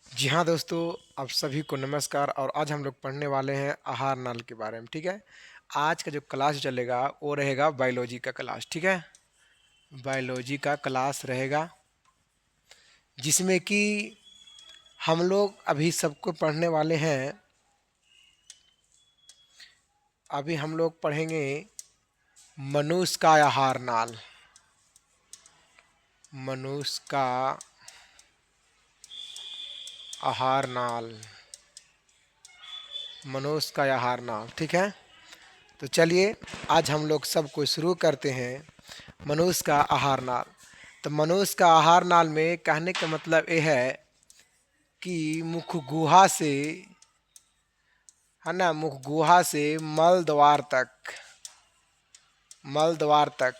जी हाँ दोस्तों, आप सभी को नमस्कार। और आज हम लोग पढ़ने वाले हैं आहार नाल के बारे में। ठीक है, आज का जो क्लास चलेगा वो रहेगा बायोलॉजी का क्लास। ठीक है, बायोलॉजी का क्लास रहेगा जिसमें कि हम लोग अभी सबको पढ़ने वाले हैं। अभी हम लोग पढ़ेंगे मनुष्य का आहार नाल। मनुष्य का आहार नाल। मनुष्य का आहार नाल। ठीक है, तो चलिए आज हम लोग सबको शुरू करते हैं मनुष्य का आहार नाल। तो मनुष्य का आहार नाल में कहने का मतलब ये है कि मुख गुहा से, है ना, मुख गुहा से मल द्वार तक, मल द्वार तक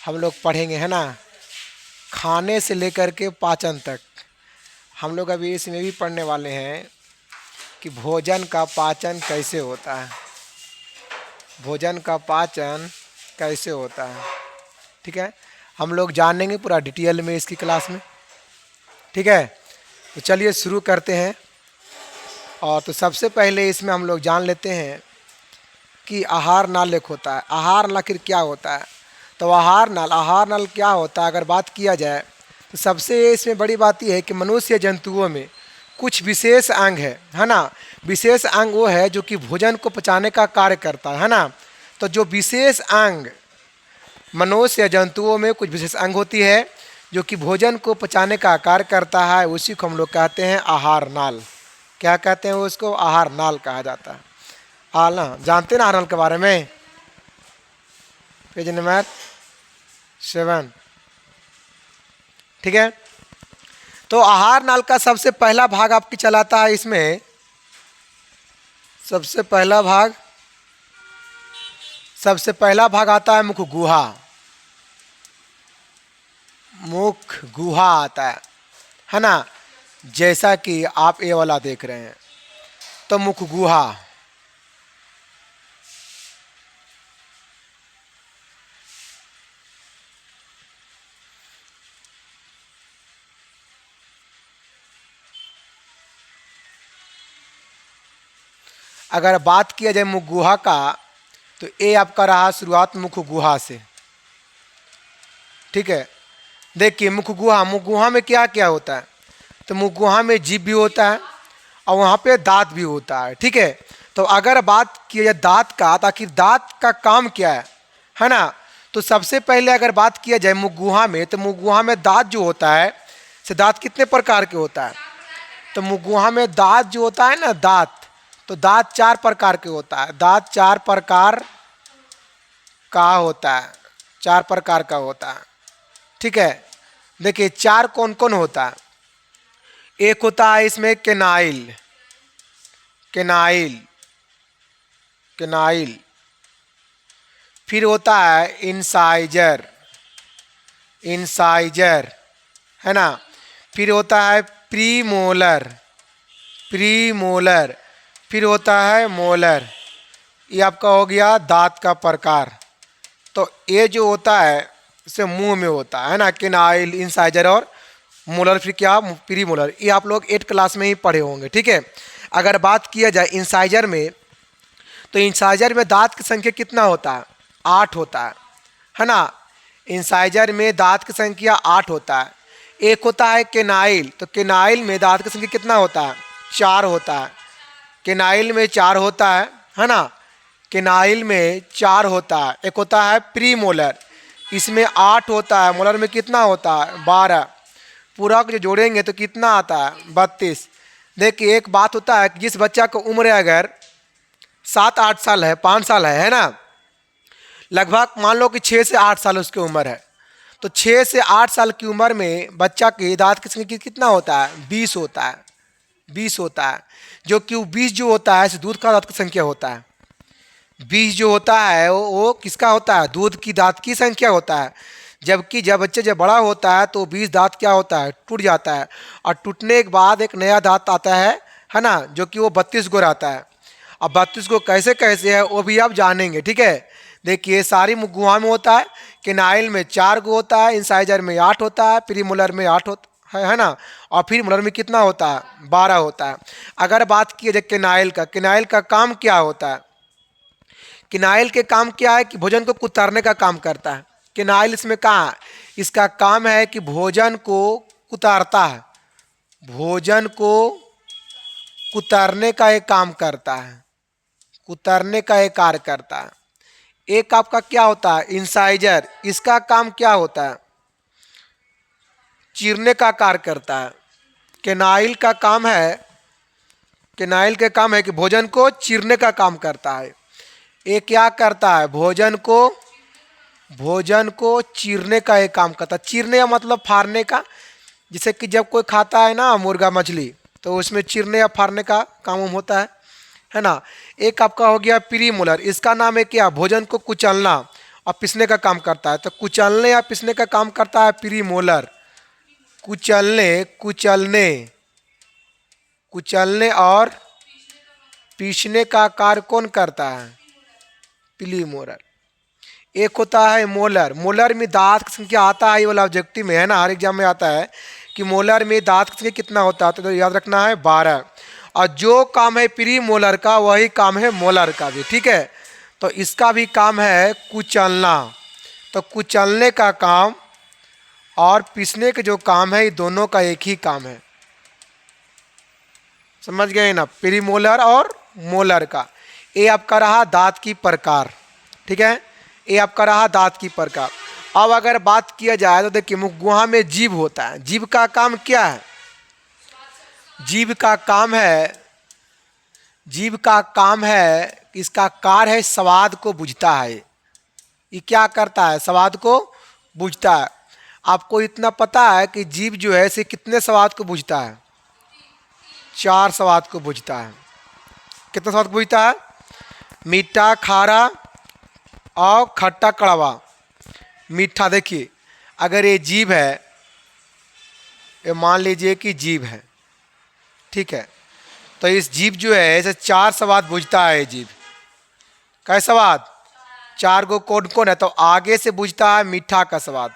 हम लोग पढ़ेंगे, है ना। खाने से लेकर के पाचन तक हम लोग अभी इसमें भी पढ़ने वाले हैं कि भोजन का पाचन कैसे होता है। भोजन का पाचन कैसे होता है, ठीक है, हम लोग जानेंगे पूरा डिटेल में इसकी क्लास में। ठीक है, तो चलिए शुरू करते हैं। और तो सबसे पहले इसमें हम लोग जान लेते हैं कि आहार नाल एक होता है। आहार नाल आखिर क्या होता है? तो आहार नाल क्या होता है अगर बात किया जाए तो सबसे इसमें बड़ी बात यह है कि मनुष्य जंतुओं में कुछ विशेष अंग है ना। विशेष अंग वो है जो कि भोजन को पचाने का कार्य करता है ना। तो जो विशेष अंग मनुष्य या जंतुओं में कुछ विशेष अंग होती है जो कि भोजन को पचाने का कार्य करता है, उसी को हम लोग कहते हैं आहार नाल। क्या कहते हैं? उसको आहार नाल कहा जाता है। आला जानते हैं ना आहार नाल के बारे में? Page number 7। ठीक है, तो आहार नाल का सबसे पहला भाग आपकी चलाता है। इसमें सबसे पहला भाग आता है मुख गुहा। मुख गुहा आता है ना। जैसा कि आप ये वाला देख रहे हैं, तो मुख गुहा। अगर बात किया जाए मुख गुहा का, तो ये आपका रहा शुरुआत मुख गुहा से। ठीक है, देखिए मुख गुहा में क्या क्या होता है? तो मुख गुहा में जीभ भी होता है और वहाँ पे दांत भी होता है। ठीक है, तो अगर बात की जाए दांत का, तो आखिर दांत का काम क्या है ना। तो सबसे पहले अगर बात किया जाए मुख गुहा में, तो मुख गुहा में दांत जो होता है, से दांत कितने प्रकार के होता है? तो मुख गुहा में दांत जो होता है ना, दांत, तो दांत 4 प्रकार के होता है। दांत 4 प्रकार का होता है, 4 प्रकार का होता है। ठीक है, देखिए 4 कौन कौन होता है। एक होता है इसमें केनाइल। केनाइल केनाइल फिर होता है इंसाइजर। इंसाइजर, है ना। फिर होता है प्रीमोलर। प्रीमोलर फिर होता है मोलर। ये आपका हो गया दांत का प्रकार। तो ये जो होता है इसे मुंह में होता है ना, केनाइल, इंसाइजर और मोलर। फिर क्या? Pre molar. ये आप लोग 8 क्लास में ही पढ़े होंगे। ठीक है, अगर बात किया जाए इंसाइजर में, तो इंसाइजर में दांत की संख्या कितना होता है? 8 होता है ना। इंसाइजर में दांत की संख्या 8 होता है। एक होता है केनाइल। तो केनाइल में दांत की संख्या कितना होता है? 4 होता है। केनाइल में 4 होता है ना। केनाइल में 4 होता है। एक होता है प्री मोलर, इसमें 8 होता है। मोलर में कितना होता है? 12। पूरा को जो जोड़ेंगे तो कितना आता है? 32। देखिए एक बात होता है कि जिस बच्चा को उम्र अगर 7-8 साल है, 5 साल है ना, लगभग मान लो कि 6 से 8 साल उसकी उम्र है, तो 6 से 8 साल की उम्र में बच्चा की दांत की संख्या कितना होता है? 20 होता है। 20 होता है, जो कि 20 जो होता है दूध का दांत की संख्या होता है। 20 जो होता है वो किसका होता है? दूध की दांत की संख्या होता है। जबकि जब बच्चे जब बड़ा होता है तो 20 दांत क्या होता है? टूट जाता है, और टूटने के बाद एक नया दांत आता है ना, जो कि वो 32 गो रहता है। अब 32 गो कैसे कैसे है वो भी आप जानेंगे। ठीक है, देखिए सारी गुहा में होता है। केनाइल में 4 गो होता है, इंसाइजर में 8 होता है, प्रीमोलर में 8 होता है ना। और फिर मोलर में कितना होता है, 12 होता है। अगर बात की जाए केनाइल का काम क्या होता है, केनाइल के काम क्या है कि भोजन को कुतरने का काम करता है। केनाइल इसमें कहाँ है, इसका काम है कि भोजन को कुतारता है, भोजन को कुतरने का एक काम करता है, कुतरने का एक कार्य करता है। एक आपका क्या होता है इंसाइजर, इसका काम क्या होता है, चीरने का कार्य करता है। केनाइल का काम है, केनाइल के काम है कि भोजन को चीरने का काम करता है। ये क्या करता है, भोजन को चीरने का एक काम करता है। चीरने का मतलब फाड़ने का, जैसे कि जब कोई खाता है ना मुर्गा मछली, तो उसमें चीरने या फाड़ने का काम होता है ना। एक आपका हो गया प्री मोलर, इसका नाम है क्या, भोजन को कुचलना और पीसने का काम करता है। तो कुचलने या पीसने का काम करता है प्री मोलर। कुचलने कुचलने कुचलने और पीसने का कार्य कौन करता है, प्री मोलर। एक होता है मोलर, मोलर में दांत की संख्या आता है, ये वाला ऑब्जेक्टिव में है ना, हर एग्जाम में आता है कि मोलर में दांत की संख्या कितना होता है, तो याद रखना है 12। और जो काम है प्री मोलर का वही काम है मोलर का भी, ठीक है। तो इसका भी काम है कुचलना। तो कुचलने का काम और पीसने के जो काम है, ये दोनों का एक ही काम है, समझ गए ना, प्री मोलर और मोलर का। ये आपका रहा दांत की प्रकार, ठीक है, ये आपका रहा दांत की प्रकार। अब अगर बात किया जाए तो देखिए मुखगुहा में जीभ होता है, जीभ का काम क्या है, जीभ का काम है, जीभ का काम है, इसका कार्य है स्वाद को बुझता है। ये क्या करता है, स्वाद को बुझता है। आपको इतना पता है कि जीभ जो है इसे कितने स्वाद को बुझता है, 4 स्वाद को बुझता है। कितना स्वाद को बुझता है, मीठा, खारा और खट्टा, कड़वा। मीठा देखिए, अगर ये जीभ है, ये मान लीजिए कि जीभ है, ठीक है, तो इस जीभ जो है ऐसे 4 स्वाद बुझता है। जीभ का स्वाद 4 को कौन कौन है, तो आगे से बुझता है मीठा का स्वाद,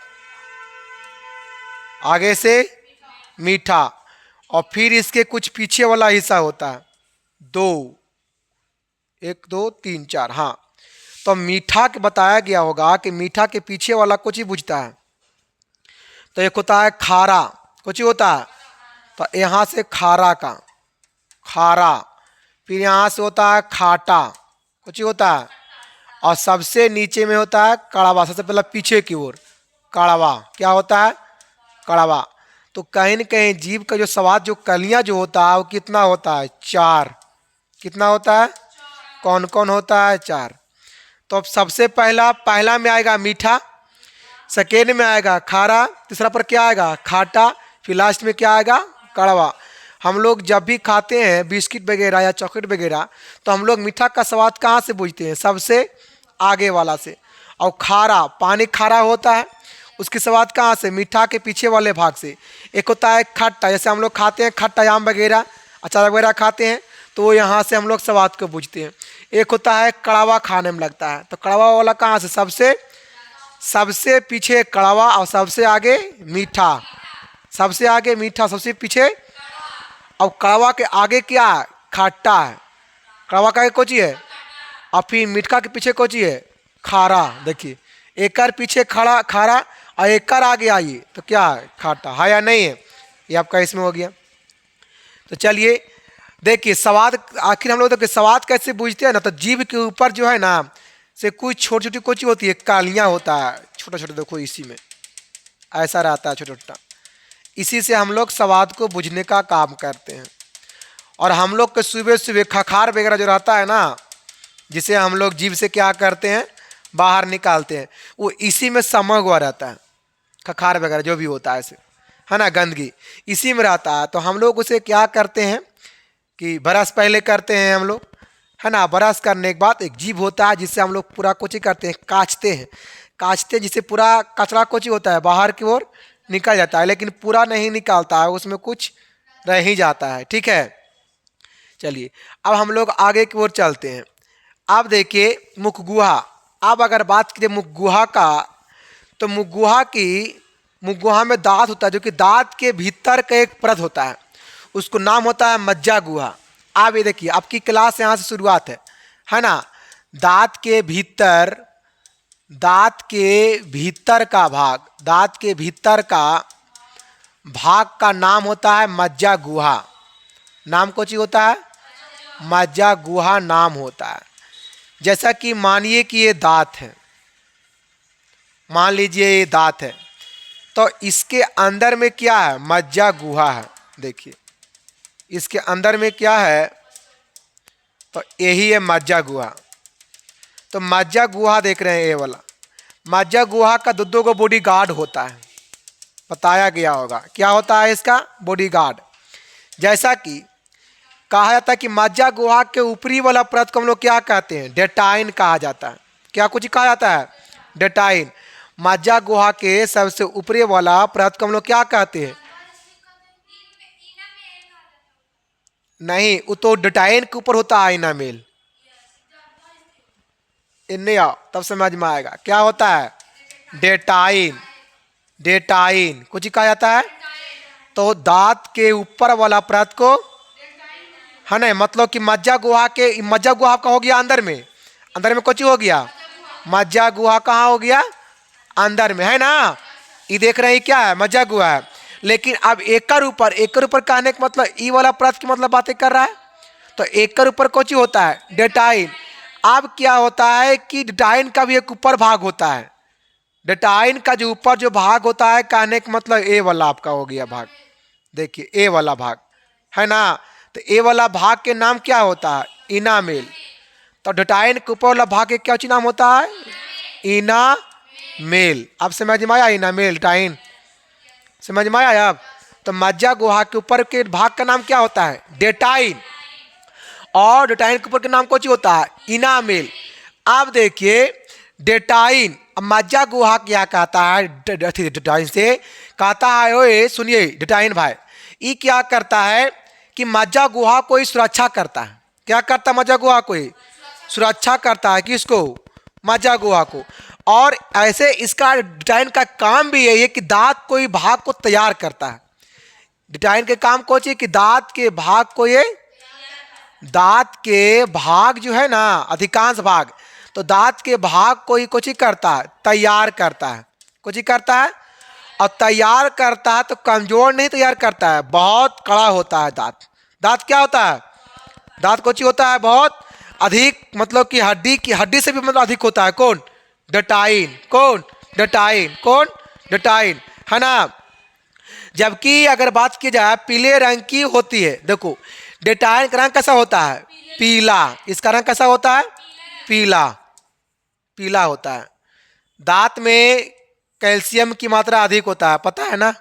आगे से मीठा, और फिर इसके कुछ पीछे वाला हिस्सा होता है, 2, 1 2 3 4, हाँ। तो मीठा के बताया गया होगा कि मीठा के पीछे वाला कुछ ही बुझता है। तो एक होता है खारा, कुछ ही होता है, तो यहाँ से खारा का खारा, फिर यहाँ से होता है खाटा, कुछ ही होता है, और सबसे नीचे में होता है कड़वा, सबसे पहले पीछे की ओर कड़वा, क्या होता है, कड़वा। तो कहीं न कहीं जीभ का जो स्वाद, जो कलियाँ जो होता है वो कितना होता है, 4। कितना होता है, कौन कौन होता है, 4। तो अब सबसे पहला में आएगा मीठा, सेकेंड में आएगा खारा, तीसरा पर क्या आएगा, खाटा, फिर लास्ट में क्या आएगा, कड़वा। हम लोग जब भी खाते हैं बिस्किट वगैरह या चॉकलेट वगैरह, तो हम लोग मीठा का स्वाद कहाँ से बुझते हैं, सबसे आगे वाला से। और खारा, पानी खारा होता है, उसकी स्वाद कहाँ से, मीठा के पीछे वाले भाग से। एक होता है खट्टा, जैसे हम लोग खाते हैं खट्टा, आम वगैरह अचार वगैरह खाते हैं, तो वो यहाँ से हम लोग स्वाद को बुझते हैं। एक होता है कड़वा, खाने में लगता है, तो कड़वा वाला कहाँ से, सबसे पीछे कड़वा और सबसे आगे मीठा, सबसे आगे मीठा सबसे पीछे। अब कड़वा के आगे क्या है, खट्टा है, कड़वा का आगे कोची है, और फिर मीठा के पीछे कोची है, खारा। देखिए एक पीछे खड़ा खारा और एक आगे आइए तो क्या है, खाटा है या नहीं है, ये आपका इसमें हो गया। तो चलिए देखिए स्वाद, आखिर हम लोग देखिए स्वाद कैसे बुझते हैं ना, तो जीभ के ऊपर जो है ना से कुछ छोटी छोटी कोची होती है, कालियाँ होता है, छोटा छोटा, देखो इसी में ऐसा रहता है छोटा छोटा, इसी से हम लोग स्वाद को बुझने का काम करते हैं। और हम लोग के सुबह सुबह खखार वगैरह जो रहता है ना, जिसे हम लोग जीभ से क्या करते हैं, बाहर निकालते हैं, वो इसी में समा हुआ रहता है। खखार वगैरह जो भी होता है ऐसे, है ना, गंदगी इसी में रहता है। तो हम लोग उसे क्या करते हैं कि ब्रश पहले करते हैं हम लोग, है ना, ब्रश करने के बाद एक जीभ होता है जिससे हम लोग पूरा कुछ करते हैं, काटते हैं, जिससे पूरा कचरा कुछ होता है बाहर की ओर निकल जाता है, लेकिन पूरा नहीं निकालता है, उसमें कुछ रह ही जाता है, ठीक है। चलिए अब हम लोग आगे की ओर चलते हैं। अब देखिए मुखगुहा। अब अगर बात करें मुखगुहा का, तो मुखगुहा की मुंह गुहा में दांत होता है, जो कि दांत के भीतर का एक परत होता है, उसको नाम होता है मज्जा गुहा। आप ये देखिए, आपकी क्लास यहाँ से शुरुआत है ना। दांत के भीतर, दांत के भीतर का भाग, दांत के भीतर का भाग का नाम होता है मज्जा गुहा। नाम कौन सी होता है? मज्जा गुहा नाम होता है। जैसा कि मानिए कि ये दांत है, मान लीजिए ये दांत है, तो इसके अंदर में क्या है? मज्जा गुहा है। देखिए इसके अंदर में क्या है? तो यही है मज्जा गुहा। तो मज्जा गुहा देख रहे हैं, ये वाला मज्जा गुहा का दो को बॉडी गार्ड होता है, बताया गया होगा क्या होता है इसका? Body guard. जैसा कि कहा जाता है कि मज्जा गुहा के ऊपरी वाला परत को हम लोग क्या कहते हैं? डेटाइन कहा जाता है। क्या कुछ कहा जाता है? डेटाइन। मज्जा गुहा के सबसे ऊपरी वाला परत को हम लोग क्या कहते हैं? नहीं, वो तो डेटाइन के ऊपर होता है इनामेल। इन्हें आओ तब समझ में आएगा क्या होता है। डेटाइन, डेटाइन कुछ कहा जाता है। तो दांत के ऊपर वाला परत को, है ना, मतलब कि मज्जा गुहा के, मज्जा गुहा का हो गया अंदर में, अंदर में कुछ हो गया मज्जा गुहा कहाँ हो गया? अंदर में, है ना। ये देख रहे हैं क्या है? मज्जा गुहा है। लेकिन अब एकर ऊपर, एकर ऊपर कहने का मतलब ई वाला परत की मतलब बातें कर रहा है। तो एकर ऊपर कुछ होता है? डेटाइन। अब क्या होता है कि डेटाइन का भी एक ऊपर भाग होता है। डेटाइन का जो ऊपर जो भाग होता है, कहने का मतलब ए वाला आपका हो गया भाग। देखिए ए वाला भाग, है ना। तो ए वाला भाग के नाम क्या होता है? इनामेल। तो डेटाइन के ऊपर वाला भाग के क्या नाम होता है? इनामेल। अब समझ में आया? इनामेल, डेटाइन समझ में आया अब? तो मज्जा गुहा के ऊपर के भाग का नाम क्या होता है? डेटाइन। और डेटाइन के ऊपर के नाम कौन सी होता है? इनामेल। अब देखिए डेटाइन, अब मज्जा गुहा क्या कहता है? डेटाइन से कहता है, ओए सुनिए डेटाइन भाई, ये क्या करता है कि मज्जा गुहा को सुरक्षा करता है। क्या करता है? मज्जा गुहा को सुरक्षा करता है। किसको? मज्जा गुहा को। और ऐसे इसका डेटाइन का काम भी यही है कि दांत कोई भाग को तैयार करता है। डेटाइन के काम कौन सी? कि दांत के भाग को, ये दांत के भाग जो है ना, अधिकांश भाग, तो दांत के भाग को ही कुछ करता है? तैयार करता है। कुछ करता है। और तैयार करता है तो कमजोर नहीं तैयार करता है, बहुत कड़ा होता है दांत। दांत क्या होता है? दांत कुछ होता है बहुत अधिक, मतलब कि हड्डी की, हड्डी से भी मतलब अधिक होता है। कौन? डेटाइन। कौन? डेटाइन। कौन? डेटाइन, है ना। जबकि अगर बात की जाए पीले रंग की होती है। देखो डेटाइन का रंग कैसा होता है? पीला। इसका रंग कैसा होता है? पीला, पीला होता है। दांत में कैल्शियम की मात्रा अधिक होता है, पता है ना।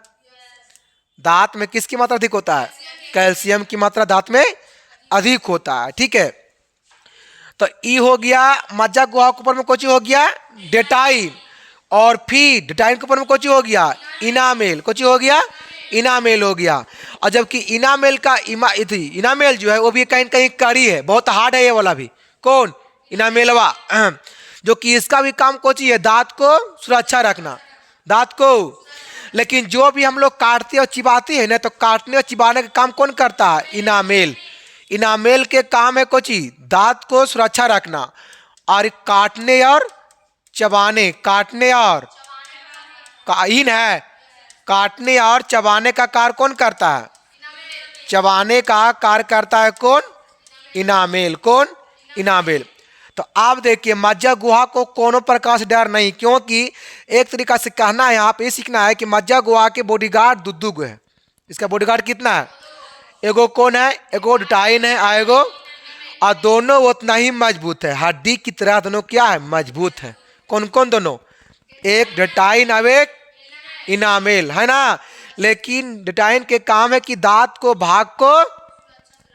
दांत में किसकी मात्रा अधिक होता है? कैल्शियम की मात्रा दांत में अधिक होता है। ठीक है, तो ई हो गया मज्जा गुहा के ऊपर में कोची हो गया? डेटाइन। और फिर डेटाइन के ऊपर में कोची हो गया? इनामेल। कोची हो गया? इनामेल हो गया। और जबकि इनामेल का इनामेल जो है वो भी कहीं कहीं कड़ी है, बहुत हार्ड है ये वाला भी। कौन? इनामेलवा। जो कि इसका भी काम कोची है? दांत को सुरक्षा रखना, दांत को। लेकिन जो भी हम लोग काटते और चिबाते हैं ना, तो काटने और चिबाने का काम कौन करता है? इनामेल। इनामेल के काम है कोची? दांत को सुरक्षा रखना। और काटने और चबाने, काटने और इन है, काटने और चबाने का कार्य कौन करता है? चबाने का कार्य करता है कौन? इनामेल। कौन? इनामेल। तो आप देखिए मज्जा गुहा को कोनो प्रकार से डर नहीं, क्योंकि एक तरीका से कहना है, यहाँ पे सीखना है कि मज्जा गुहा के बॉडीगार्ड दो है। इसका बॉडीगार्ड कितना है? एगो कौन है? एगो डेटाइन है, आएगो। और दोनों उतना ही मजबूत है, हड्डी की तरह दोनों क्या है? मजबूत है। कौन कौन दोनों? एक डेटाइन और एक इनामेल, है ना। लेकिन डेटाइन के काम है कि दांत को, भाग को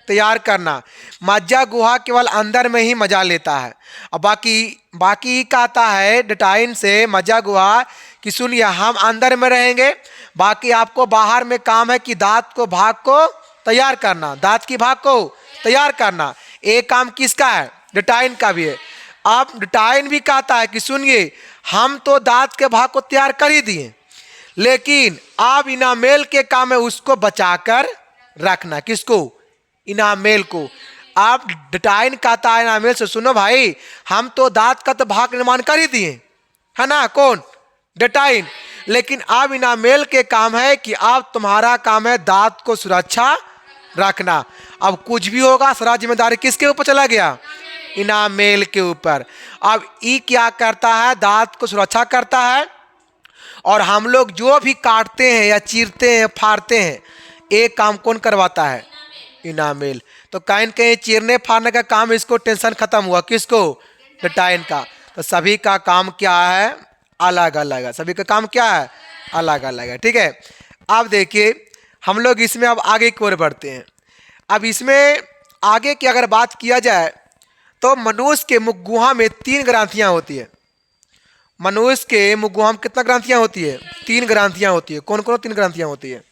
तैयार करना। मज्जा गुहा केवल अंदर में ही मजा लेता है। और बाकी कहता है डेटाइन से मज्जा गुहा कि सुनिए हम अंदर में रहेंगे, बाकी आपको बाहर में काम है कि दांत को, भाग को तैयार करना, दांत की भाग को तैयार करना। एक काम किसका है? डेटाइन का भी है। अब डेटाइन भी कहता है कि सुनिए हम तो दांत के भाग को तैयार कर ही दिए, लेकिन अब इनामेल के काम है उसको बचाकर रखना। किसको? इनामेल को। आप डटाइन कहता है इनामेल से, सुनो भाई, हम तो दांत का तो भाग निर्माण कर ही दिए, है ना? कौन? डटाइन। लेकिन अब इनामेल के काम है कि अब तुम्हारा काम है दांत को सुरक्षा रखना। अब कुछ भी होगा सारा जिम्मेदारी किसके ऊपर चला गया? इनामेल के ऊपर। अब ई क्या करता है? दांत को सुरक्षा करता है। और हम लोग जो भी काटते हैं या चीरते हैं फाड़ते हैं, एक काम कौन करवाता है? इनामेल। तो कहीं कहीं चीरने फाड़ने का काम इसको टेंशन खत्म हुआ। किसको? डटाइन का। तो सभी का काम क्या है? अलग अलग है। सभी का काम क्या है? अलग अलग है। ठीक है। अब देखिए हम लोग इसमें अब आगे की ओर बढ़ते हैं। अब इसमें आगे की अगर बात किया जाए तो मनुष्य के मुख गुहा में 3 ग्रंथियां होती है। मनुष्य के मुख गुहा में कितना ग्रंथियां होती है? 3 ग्रंथियां होती है। कौन कौन 3 ग्रंथियां होती है?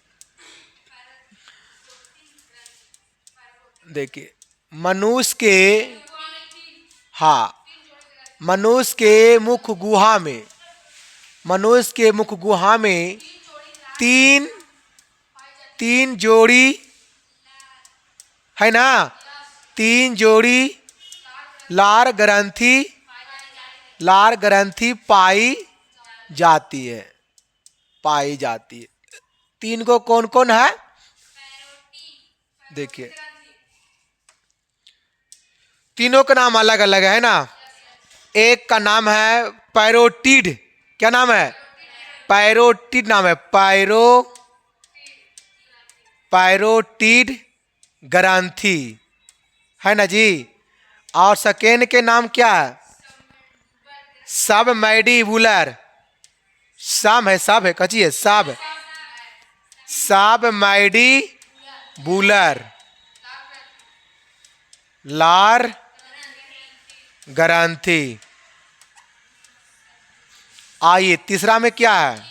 देखिए मनुष्य के, हाँ, मनुष्य के मुख गुहा में, मनुष्य के मुख गुहा में तीन तीन जोड़ी है ना, 3 जोड़ी लार ग्रंथि पाई जाती है, पाई जाती है। 3 को कौन कौन है? देखिए तीनों का नाम अलग अलग है ना। एक का नाम है पैरोटिड। क्या नाम है? पैरोटिड नाम है। पैरोटिड ग्रंथि है ना जी। और सेकेंड के नाम क्या है? सबमैंडिबुलर। सब है, सब है, कची है, सब सबमैंडिबुलर लार ग्रंथि। आइए तीसरा में क्या है?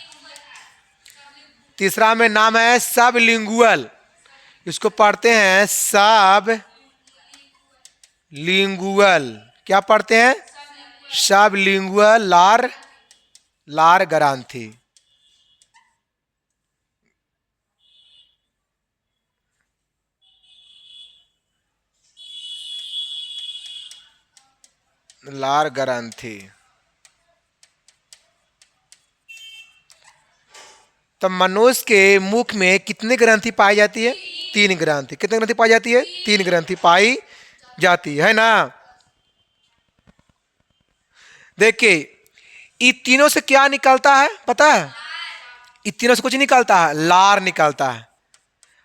तीसरा में नाम है सबलिंगुअल। इसको पढ़ते हैं सब लिंगुअल। क्या पढ़ते हैं? सब लिंगुअल लार ग्रंथि। लार ग्रंथि। तो मनुष्य के मुख में कितनी ग्रंथि पाई जाती है? 3 ग्रंथि। कितनी ग्रंथि पाई जाती है? 3 ग्रंथि पाई जाती है ना। देखिए इन तीनों से क्या निकलता है पता है? इन तीनों से कुछ निकलता है, लार निकलता है।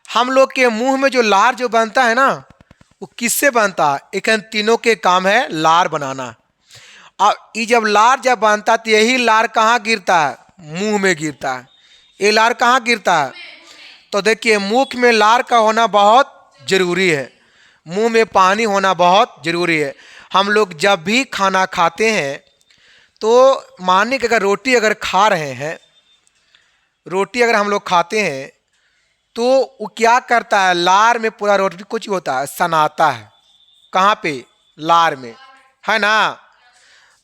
हम लोग के मुंह में जो लार जो बनता है ना, वो किससे बनता है? एक इन तीनों के काम है लार बनाना। और ये जब लार जब बनता है तो यही लार कहाँ गिरता है? मुंह में गिरता है। ये लार कहाँ गिरता है? तो देखिए मुख में लार का होना बहुत जरूरी है, मुंह में पानी होना बहुत जरूरी है। हम लोग जब भी खाना खाते हैं तो मानिए कि अगर रोटी अगर खा रहे हैं, रोटी अगर हम लोग खाते हैं तो वो क्या करता है? लार में पूरा रोटी कुछ होता है, सनाता है। कहाँ पे? लार में, है ना।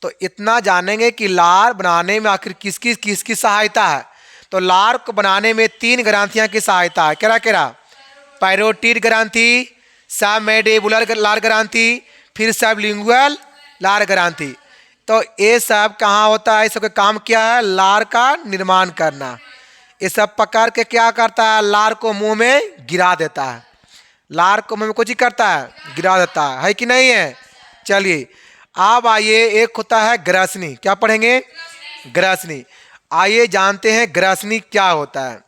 तो इतना जानेंगे कि लार बनाने में आखिर किसकी किसकी सहायता है। तो लार को बनाने में 3 ग्रंथियां की सहायता है। क्या क्या? पैरोटिड ग्रंथि, सबमैंडिबुलर लार ग्रंथि, फिर सबलिंगुअल लार ग्रंथि। तो ये सब कहाँ होता है? इस सब का काम क्या है? लार का निर्माण करना। ये सब पकड़ के क्या करता है? लार को मुंह में गिरा देता है। लार को मुंह में कुछ ही करता है, गिरा देता है कि नहीं है? चलिए अब आइए, एक होता है ग्रसनी। क्या पढ़ेंगे? ग्रसनी। आइए जानते हैं ग्रसनी क्या होता है।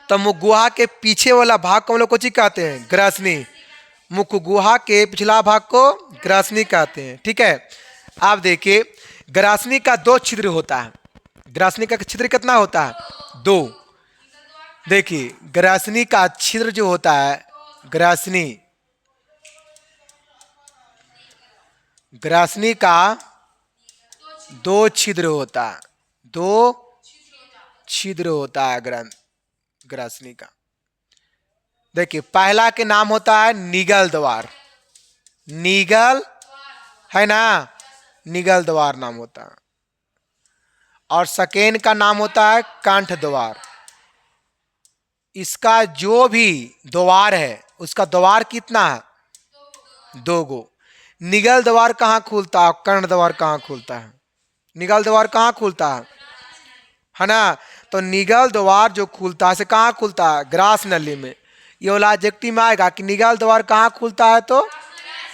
तो मुख गुहा के पीछे वाला भाग को हम लोग कुछ ही कहते हैं, ग्रसनी। मुख गुहा के पिछला भाग को ग्रसनी कहते हैं। ठीक है। आप देखिए ग्रसनी का 2 छिद्र होता है। ग्रसनी का छिद्र कितना होता है? 2। देखिए ग्रसनी का छिद्र जो होता है, ग्रसनी का 2 छिद्र होता है। 2 छिद्र होता है ग्रसनी का। देखिए पहला के नाम होता है निगल द्वार। निगल है ना, निगल द्वार नाम होता है। और सेकेंड का नाम होता है कंठ द्वार। इसका जो भी द्वार है उसका द्वार कितना है? 2 गो। निगल द्वार कहाँ खुलता है? कर्ण द्वार कहाँ खुलता है? निगल द्वार कहाँ खुलता है ना? तो निगल द्वार जो खुलता है से कहाँ खुलता है? ग्रास नली में। ये वाला एडजेक्टिव में आएगा कि निगल द्वार कहाँ खुलता है? तो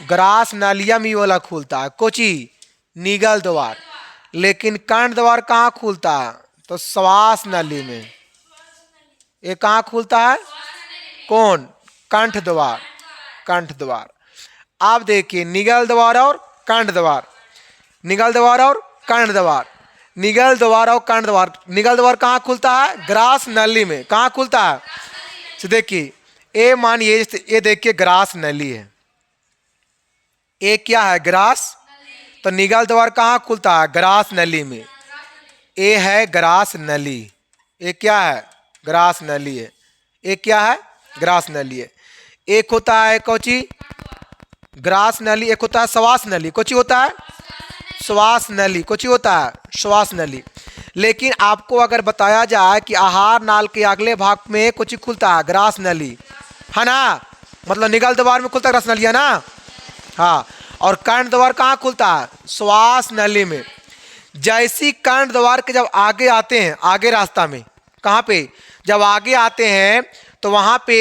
ग्रास नलिया में ये वाला खुलता है, कोची निगल द्वार। लेकिन कर्ण द्वार कहाँ खुलता है? तो श्वास नली में। ये कहाँ खुलता है? कौन? कंठ द्वार। कंठ द्वार। आप देखिए निगल द्वार और कंठ द्वार, निगल द्वार और कर्ण द्वार, निगल द्वार और कर्ण द्वार। निगल द्वार कहाँ खुलता है? ग्रास नली में। कहाँ खुलता है? तो देखिए ये मानिए, ये देखिए ग्रास नली है, ये क्या है? ग्रास। तो निगल द्वार कहाँ खुलता है? ग्रास नली में। ये है ग्रास नली। ये क्या है? ग्रास नली है। ये क्या है? ग्रास नली है। एक होता है कोची ग्रास नली, एक होता है श्वास नली। कोची होता है? श्वास नली। कोची होता है? श्वास नली। लेकिन आपको अगर बताया जाए कि आहार नाल के अगले भाग में कोची खुलता है? ग्रास नली, है ना? मतलब निगल द्वार में खुलता है ग्रास नली, है ना? हाँ। और कर्ण द्वार कहाँ खुलता है? श्वास नली में। जैसी कर्ण द्वार के जब आगे आते हैं, आगे रास्ता में, कहाँ पे? जब आगे आते हैं तो वहां पे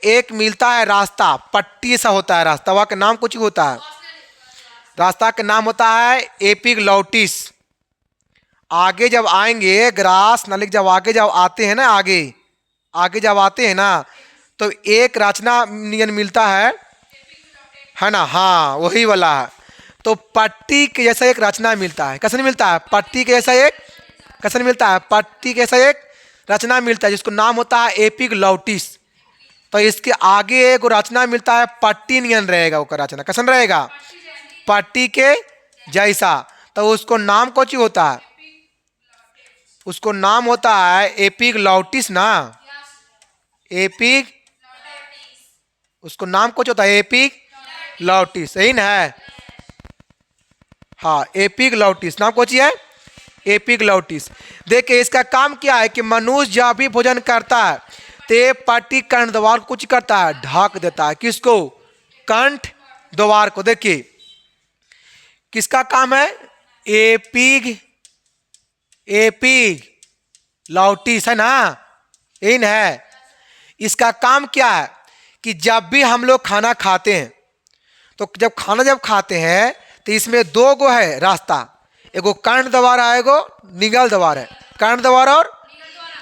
एक मिलता है रास्ता, पट्टी सा होता है रास्ता, वहां का नाम कुछ होता है, रास्ता का नाम होता है एपिग्लॉटिस। आगे जब आएंगे ग्रास नली, जब आगे जब आते हैं ना, आगे आगे जब आते हैं ना, तो एक रचना नियन मिलता है ना? हाँ वही वाला है। तो पट्टी के जैसा एक रचना मिलता है। कैसे मिलता है? पट्टी के जैसा एक, कैसे मिलता है? पट्टी के जैसा एक रचना मिलता है जिसको नाम होता है एपिग्लॉटिस। तो इसके आगे एक रचना मिलता है, पट्टी नियन रहेगा वो रचना। कैसा रहेगा? पट्टी के जैसा। तो उसको नाम कौन होता है? उसको नाम होता है एपिग्लॉटिस ना। एपिग, उसको नाम कौन होता है? एपिग्लॉटिस, सही ना है? हाँ एपिग्लॉटिस नाम कौन है? एपिग्लॉटिस। देखिए इसका काम क्या है कि मनुष्य जब भी भोजन करता है तो पट्टी कर्ण द्वार को कुछ करता है, ढक देता है। किसको? कंठ द्वार को। देखिए किसका काम है? एपिग्लॉटिस, है ना? इन है। इसका काम क्या है कि जब भी हम लोग खाना खाते हैं तो जब खाना खाते हैं तो इसमें 2 गो है रास्ता, एगो कर्ण द्वार है, एगो निगल द्वार है। कर्ण द्वार और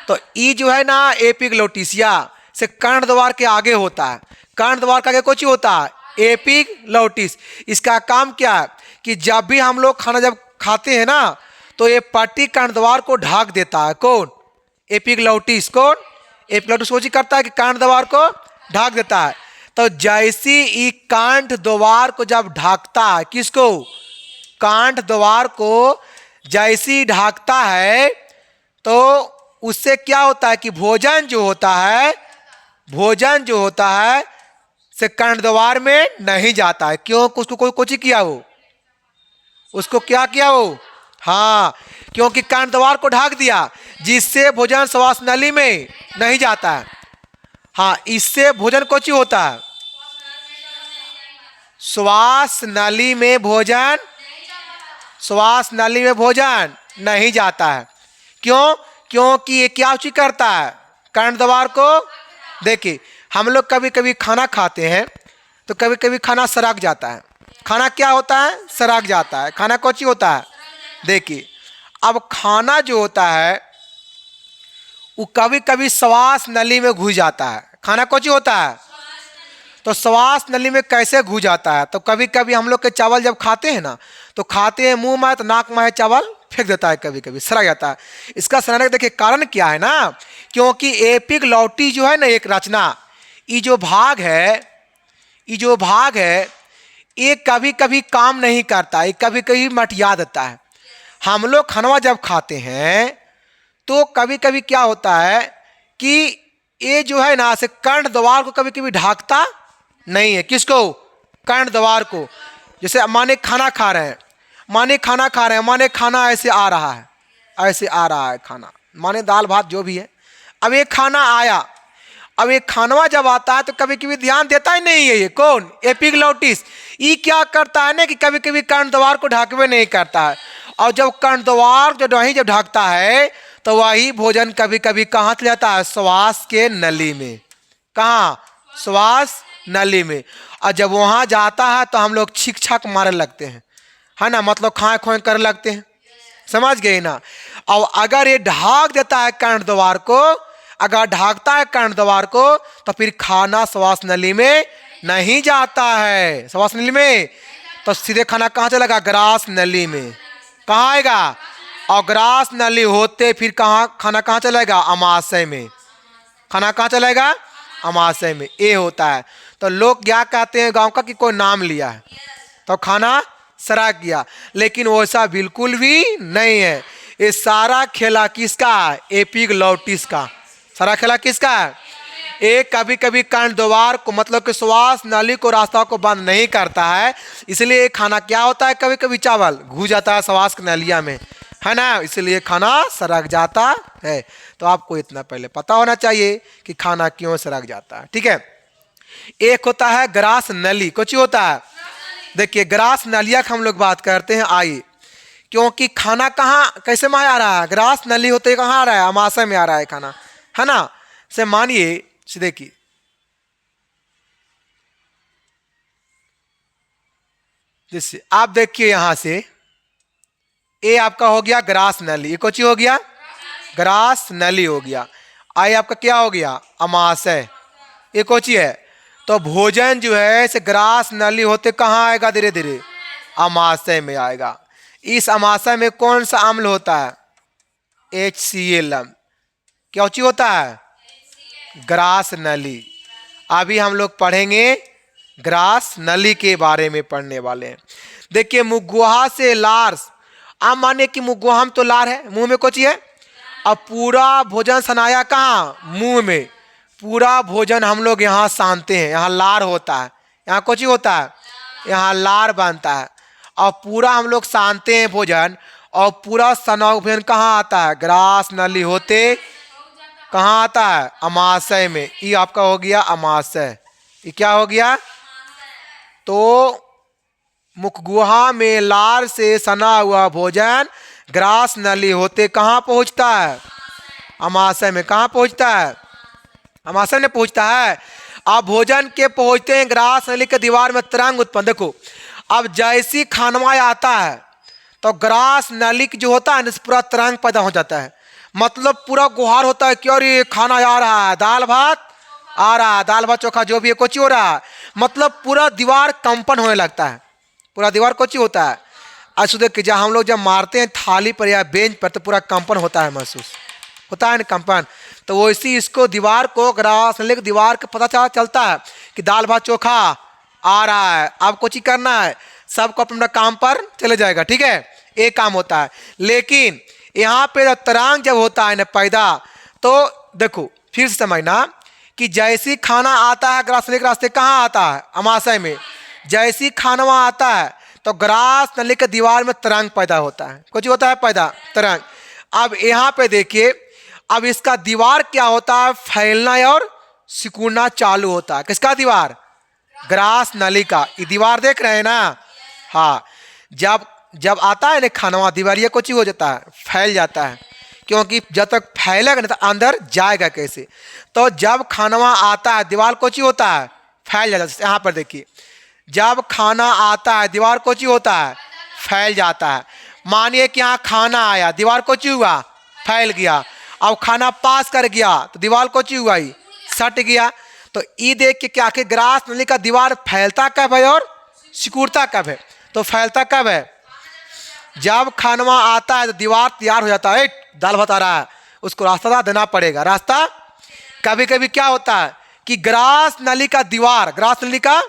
तो ई जो है ना एपिग्लॉटिसिया से कर्ण द्वार के आगे होता है। कर्ण द्वार के आगे कुछ होता है? एपिग्लॉटिस। इसका काम क्या है कि जब भी हम लोग खाना जब खाते हैं ना तो ये पट्टी कर्ण द्वार को ढक देता है। कौन? एपिग्लॉटिस। कौन? एपिग्लॉटिस कोची करता है कि कर्ण द्वार को ढक देता है। तो जैसी ई कंठ द्वार को जब ढकता है, किसको? कंठ द्वार को जैसी ढकता है तो उससे क्या होता है कि भोजन जो होता है, भोजन जो होता है से कर्ण द्वार में नहीं जाता है। क्यों? उसको कोई कोची किया वो, उसको क्या किया वो? हाँ क्योंकि कर्ण द्वार को ढक दिया जिससे भोजन श्वास नली में नहीं जाता है। हाँ इससे भोजन कोची होता है? श्वास नली में भोजन, श्वास नली में भोजन नहीं जाता है। क्यों? क्योंकि ये क्या चीज करता है? कर्ण द्वार को। देखिए हम लोग कभी कभी खाना खाते हैं तो कभी कभी खाना सड़क जाता है। खाना क्या होता है? सड़क जाता है। खाना कौन सी होता है? देखिए अब खाना जो होता है वो कभी कभी श्वास नली में घुस जाता है। खाना कौन सी होता है? तो श्वास नली में कैसे घुस जाता है? तो कभी कभी हम लोग के चावल जब खाते हैं ना तो खाते हैं मुंह में तो नाक में चावल फेंक देता है, कभी कभी सड़ा जाता है। इसका सड़ने का देखिए कारण क्या है ना, क्योंकि एपिग्लॉटिस जो है ना एक रचना, ये जो भाग है, ये जो भाग है ये कभी कभी काम नहीं करता, ये कभी कभी मटिया देता है। हम लोग खाना जब खाते हैं तो कभी कभी क्या होता है कि ये जो है ना से कर्ण द्वार को कभी कभी ढाकता नहीं है। किसको? कर्ण द्वार को। जैसे माने खाना खा रहे हैं, माने खाना खा रहे हैं, माने खाना ऐसे आ रहा है, ऐसे आ रहा है खाना, माने दाल भात जो भी है। अब ये खाना आया, अब ये खानवा जब आता है तो कभी कभी ध्यान देता ही नहीं है। ये कौन? एपिग्लॉटिस। ये क्या करता है ना कि कभी कभी कर्ण द्वार को ढकवे नहीं करता है, और जब कर्ण द्वार जो वहीं जब ढकता है तो वही भोजन कभी कभी कहाँ चले जाता है? श्वास के नली में। कहाँ? श्वास नली में। और जब वहाँ जाता है तो हम लोग छींक छाक मारने लगते हैं, है ना, मतलब खाए खोए करने लगते हैं, समझ गए ना। और अगर ये ढाक देता है कर्ण द्वार को, अगर ढाकता है कर्ण द्वार को, तो फिर खाना श्वास नली में नहीं जाता है। श्वास नली में तो सीधे खाना कहाँ चलेगा? ग्रास नली में। कहाँ आएगा? और ग्रास नली होते फिर कहाँ खाना कहाँ चलेगा? अमाशय में। खाना कहाँ चलेगा? अमाशय में। ये होता है। तो लोग क्या कहते हैं गांव का कि कोई नाम लिया है तो खाना सरा गया, लेकिन वैसा बिल्कुल भी नहीं है। ये सारा खेला किसका? एपिग्लॉटिस का। सारा खेला किसका? एक कभी कभी कर्ण द्वार को मतलब कि श्वास नली को रास्ता को बंद नहीं करता है, इसलिए खाना क्या होता है? कभी कभी चावल घुस जाता है श्वास की नलिया में, है ना, इसलिए खाना सरक जाता है। तो आपको इतना पहले पता होना चाहिए कि खाना क्यों सरक जाता है। ठीक है। एक होता है ग्रास नली। कुछ होता है, देखिए ग्रास नलिया की हम लोग बात करते हैं। आइए, क्योंकि खाना कहाँ कैसे में आ रहा है? ग्रास नली होते कहाँ आ रहा है? अमाशय में आ रहा है खाना, है ना। से मानिए, देखिए जैसे आप देखिए यहां से ये आपका हो गया ग्रास नली। ये कुछ हो गया? ग्रास नली हो गया। आई आपका क्या हो गया? अमाशय। ये कोची है? तो भोजन जो है से ग्रास नली होते कहाँ आएगा? धीरे धीरे अमाशय में आएगा। इस अमाशय में कौन सा अम्ल होता है? HCl अम्ल। क्या चीज होता है? ग्रास नली। अभी हम लोग पढ़ेंगे ग्रास नली के बारे में पढ़ने वाले हैं। देखिए मुगुहा से लार, आप माने कि मुगुहा में तो लार है, मुंह में कुछ है। अब पूरा भोजन सनाया कहाँ? मुंह में। पूरा भोजन हम लोग यहाँ सानते हैं, यहाँ लार होता है, यहाँ कुछ होता है, यहाँ लार बनता है, और पूरा हम लोग सानते हैं भोजन। और पूरा सना भोजन कहाँ आता है? ग्रास नली होते कहाँ आता है? अमाशय में। ये आपका हो गया अमाशय। ये क्या हो गया? तो मुखगुहा में लार से सना हुआ भोजन ग्रास नली होते कहाँ पहुंचता है? अमाशय में। कहाँ पहुंचता है? अमाशय में पहुंचता है। अब भोजन के पहुंचते हैं ग्रास नली के दीवार में तरंग उत्पन्न। देखो अब जैसी खानवा आता है तो ग्रास नली जो होता है पूरा तरंग पैदा हो जाता है, मतलब पूरा गुहार होता है कि और ये खाना आ रहा है, दाल भात आ रहा है, दाल भात चोखा जो भी है कुछ हो रहा है, मतलब पूरा दीवार कंपन होने लगता है। पूरा दीवार कुछ होता है। आज देख कि जब हम लोग जब मारते हैं थाली पर या बेंच पर तो पूरा कंपन होता है, महसूस होता है ना कंपन। तो वैसी इसको दीवार को ग्रास नली की दीवार का पता चलता है कि दाल भात चोखा आ रहा है, अब कुछ ही करना है, सबको अपना काम पर चले जाएगा। ठीक है, एक काम होता है। लेकिन यहाँ पे तरंग जब होता है ना पैदा, तो देखो फिर से समझना कि जैसी खाना आता है ग्रास नली के रास्ते कहाँ आता है? अमाशय में। जैसी खाना आता है तो ग्रास नली के दीवार में तरंग पैदा होता है। कुछ होता है पैदा तरंग। अब यहाँ पे देखिए, अब इसका दीवार क्या होता है? फैलना और सिकुड़ना चालू होता है। किसका दीवार? ग्रास नली का। ये दीवार देख रहे हैं ना? हाँ, जब आता है ना खानवा दीवार ये कुछ हो जाता है, फैल जाता है, क्योंकि जब तक फैलेगा नहीं तो अंदर जाएगा कैसे। तो जब खानवा आता है दीवार कुछ होता है, फैल जाता है। यहाँ पर देखिए, जब खाना आता है दीवार कुछ होता है, फैल जाता है। मानिए कि यहाँ खाना आया, दीवार कुछ हुआ, फैल गया। अब खाना पास कर गया तो दीवार कुछ हुआ, ही सट गया। तो ये देख के क्या कि ग्रास नली का दीवार फैलता कब है और सिकुड़ता कब है? तो फैलता कब है? जब खानवा आता है तो दीवार तैयार हो जाता है, दाल भात आ रहा है, उसको रास्ता देना पड़ेगा। रास्ता कभी कभी क्या होता है कि ग्रास नली का दीवार, ग्रास नली का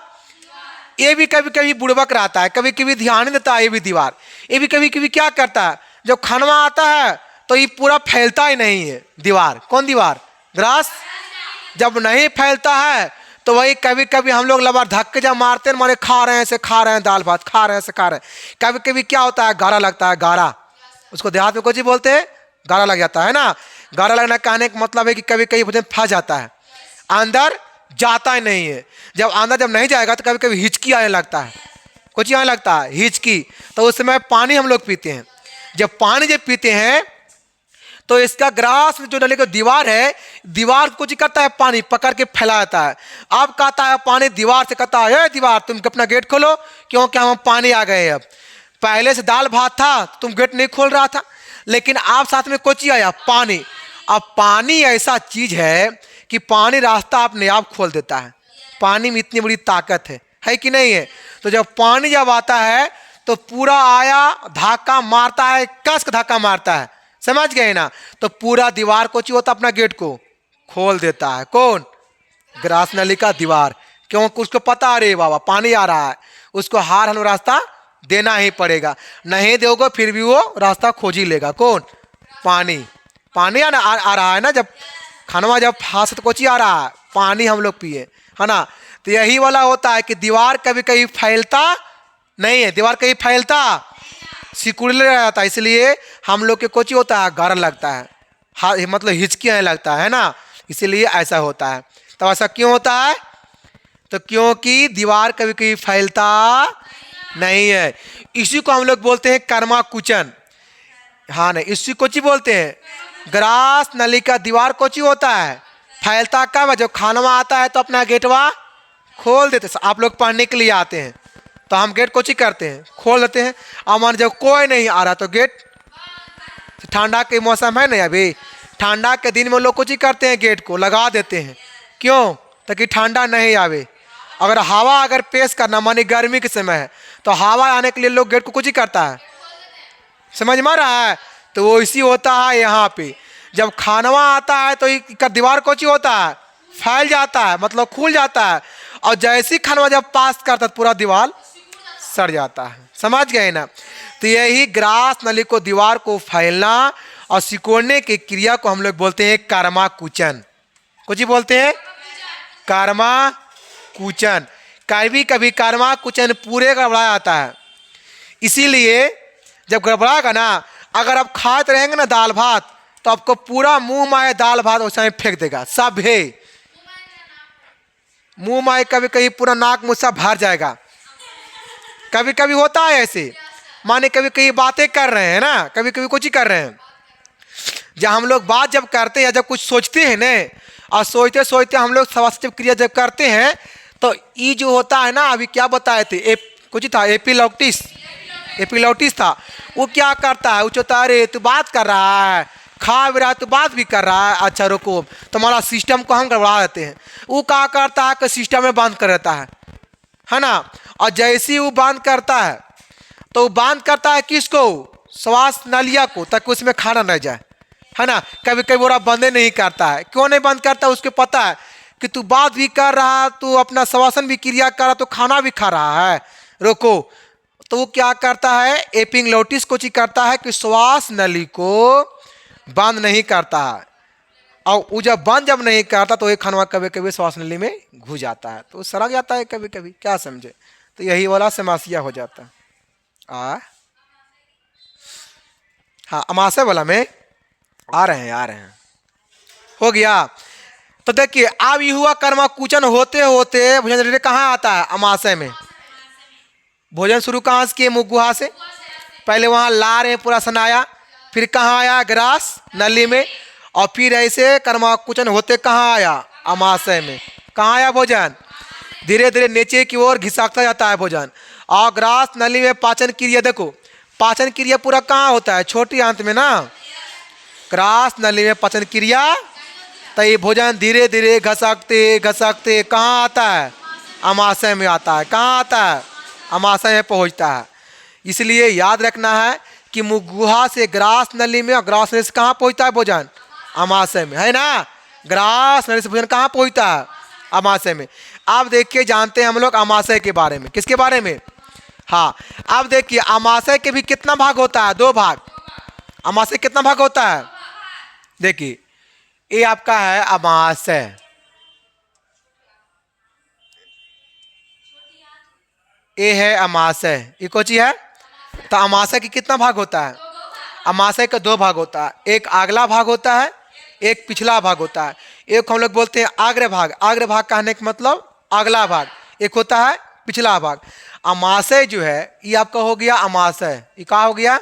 ये भी कभी कभी बुड़बक रहता है, कभी कभी ध्यान नहीं देता है। ये भी दीवार ये भी कभी कभी क्या करता है, जब खानवा आता है तो ये पूरा फैलता ही नहीं है दीवार। कौन दीवार? ग्रास। जब नहीं फैलता है तो वही कभी कभी हम लोग लबार धक्के जब मारते हैं, माने खा रहे हैं से खा रहे हैं, दाल भात खा रहे हैं से खा रहे हैं, कभी कभी क्या होता है गारा लगता है, गारा। उसको देहात में कुछ ही बोलते हैं गारा लग जाता है ना। गारा लगना कहने का मतलब है कि कभी कभी भोजन फंस जाता है, अंदर जाता ही नहीं है। जब नहीं जाएगा तो कभी कभी हिचकी आने लगता है, कुछ आने लगता है हिचकी, तो उस समय पानी हम लोग पीते हैं। जब पानी पीते हैं तो इसका ग्रास में जो नली की दीवार है, दीवार कुछ करता है, पानी पकड़ के फैला देता है। अब कहता है पानी दीवार से, कहता है दीवार तुम अपना गेट खोलो, क्योंकि हम पानी आ गए। अब पहले से दाल भात था, तुम गेट नहीं खोल रहा था, लेकिन आप साथ में कुछ आया, पानी। अब पानी ऐसा चीज है कि पानी रास्ता अपने आप खोल देता है। पानी में इतनी बड़ी ताकत है कि नहीं है। तो जब पानी जब आता है तो पूरा आया, धक्का मारता है, कस धक्का मारता है, समझ गए ना। तो पूरा दीवार को चाहिए होता, अपना गेट को खोल देता है। कौन? ग्रास नली का दीवार। क्योंकि उसको पता, अरे बाबा पानी आ रहा है, उसको हार हम रास्ता देना ही पड़ेगा, नहीं दोगे फिर भी वो रास्ता खोज ही लेगा। कौन? पानी। पानी आ रहा है ना, जब खानवा जब फांस तो कोची आ रहा है, पानी हम लोग पिए, है ना। तो यही वाला होता है कि दीवार कभी कहीं फैलता नहीं है, दीवार कहीं फैलता सिकुड़ले रहता है, इसलिए हम लोग के कोची होता है, गारा लगता है, मतलब हिचकी आने लगता है ना, इसीलिए ऐसा होता है। तो ऐसा क्यों होता है? तो क्योंकि दीवार कभी कभी फैलता नहीं है। इसी को हम लोग बोलते हैं कर्मा कुचन। हाँ नहीं, इसी कोची बोलते हैं, ग्रास नली का दीवार कोची होता है, फैलता कब है? जब खानवा आता है तो अपना गेटवा खोल देते। आप लोग पढ़ने के लिए आते हैं तो हम गेट कोची करते हैं, खोल देते हैं। अमन जब कोई नहीं आ रहा तो गेट, ठंडा के मौसम है ना अभी, ठंडा के दिन में लोग कुछ करते हैं, गेट को लगा देते हैं। क्यों? ताकि ठंडा नहीं आवे। अगर हवा अगर पेश करना, मानी गर्मी के समय है तो हवा आने के लिए लोग गेट को कुछ करता है, समझ में आ रहा है। तो वो इसी होता है यहाँ पे, जब खानवा आता है तो दीवार कोची होता है, फैल जाता है, मतलब खुल जाता है, और जैसी खानवा जब पास करता है पूरा दीवार सड़ जाता है, समझ गए ना। तो यही ग्रास नली को दीवार को फैलना और सिकोड़ने की क्रिया को हम लोग बोलते हैं कर्मा कुचन। कुछ ही बोलते हैं कर्मा कुचन। कभी कभी कर्मा कुचन पूरे गड़बड़ा जाता है, इसीलिए जब गड़बड़ाएगा ना, अगर आप खाते रहेंगे ना दाल भात, तो आपको पूरा मुंह में दाल भात उस समय फेंक देगा, सब है मुंह में, कभी कभी पूरा नाक मुंह सब भर जाएगा। कभी कभी होता है ऐसे, माने कभी कभी बातें कर रहे हैं ना, कभी कभी कुछ ही कर रहे हैं, जब हम लोग बात जब करते हैं, जब कुछ सोचते हैं ना, और सोचते सोचते हम लोग स्वास्थ्य क्रिया जब करते हैं, तो ये जो होता है ना, अभी क्या बताए थे, कुछ था एपिलॉटिस था, वो क्या करता है, वो चोता, अरे तू बात कर रहा है, खा भी रहा है, तू बात भी कर रहा है, अच्छा रुको, तुम्हारा सिस्टम को हम गड़बड़ा देते हैं। वो क्या करता है कि सिस्टम में बंद कर देता है ना। और जैसे ही वो बंद करता है तो वो बंद करता है किसको? श्वास नलिया को, ताकि उसमें खाना न जाए, है ना। कभी कभी वो बंद नहीं करता है। क्यों नहीं बंद करता? उसको पता है कि तू बात भी कर रहा, तू अपना श्वसन भी क्रिया कर रहा, तो खाना भी खा रहा है, रोको। तो वो क्या करता है, एपिग्लोटिस को करता है कि श्वास नली को बंद नहीं करता है, और वो जब नहीं करता तो ये खानवा कभी कभी श्वास नली में घुस जाता है, तो सड़क जाता है कभी कभी, क्या समझे। तो यही वाला समस्या हो जाता है। हाँ, अमाशय वाला में आ रहे हैं, हो गया। तो देखिए अब ये हुआ कर्मा कुचन होते होते भोजन कहाँ आता है? अमाशय में। भोजन शुरू कहाँ से किए? मुगुहा से। पहले वहाँ ला रहे पूरा सनाया, फिर कहाँ आया? ग्रास नली में, और फिर ऐसे कर्मा कुचन होते कहाँ आया? अमाशय में। कहाँ आया भोजन? धीरे धीरे नीचे की ओर घिसकता जाता है भोजन। और ग्रास नली में पाचन क्रिया, देखो पाचन क्रिया पूरा कहाँ होता है? छोटी आंत में ना। ग्रास नली में पाचन क्रिया, तो ये भोजन धीरे धीरे घसकते घसकते कहाँ आता है? अमाशय में आता है। कहाँ आता है? अमाशय में पहुँचता है। इसलिए याद रखना है कि मुगुहा से ग्रास नली में, और ग्रास नली से कहाँ पहुँचता है भोजन? अमाशय में, है ना। ग्रास नली से भोजन कहाँ पहुँचता है? अमाशय में। अब देखिए जानते हैं हम लोग अमाशय के बारे में। किसके बारे में? हाँ, अब देखिए अमाशय के भी कितना भाग होता है? 2 भाग। अमाशय कितना भाग होता है? देखिए ये आपका है अमाशय, ये है अमाशय, ये कौन सी है? तो अमाशय की कितना भाग होता है? अमाशय का दो भाग होता है, एक अगला भाग होता है, एक पिछला भाग होता है। एक हम लोग बोलते हैं अग्र भाग, अग्र भाग कहने का मतलब अगला भाग, एक होता है पिछला भाग। अमाशय जो है ये आपका हो गया अमाशय, ये क्या हो गया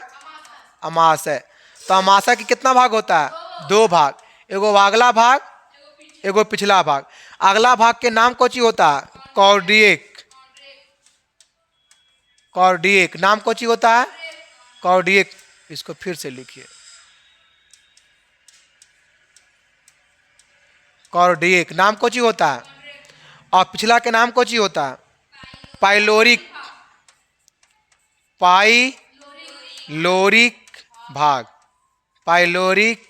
अमाशय। तो अमाशय के कितना भाग होता है? दो भाग, एगो अगला भाग, एगो पिछला भाग। अगला भाग के नाम कौची होता है? कॉर्डिएक। कॉर्डिएक नाम कौची होता है? कॉर्डिएक। इसको फिर से लिखिए, कॉर्डिएक नाम कौची होता है। और पिछला के नाम कौची होता है? पाइलोरिक। पाइलोरिक भाग, पाइलोरिक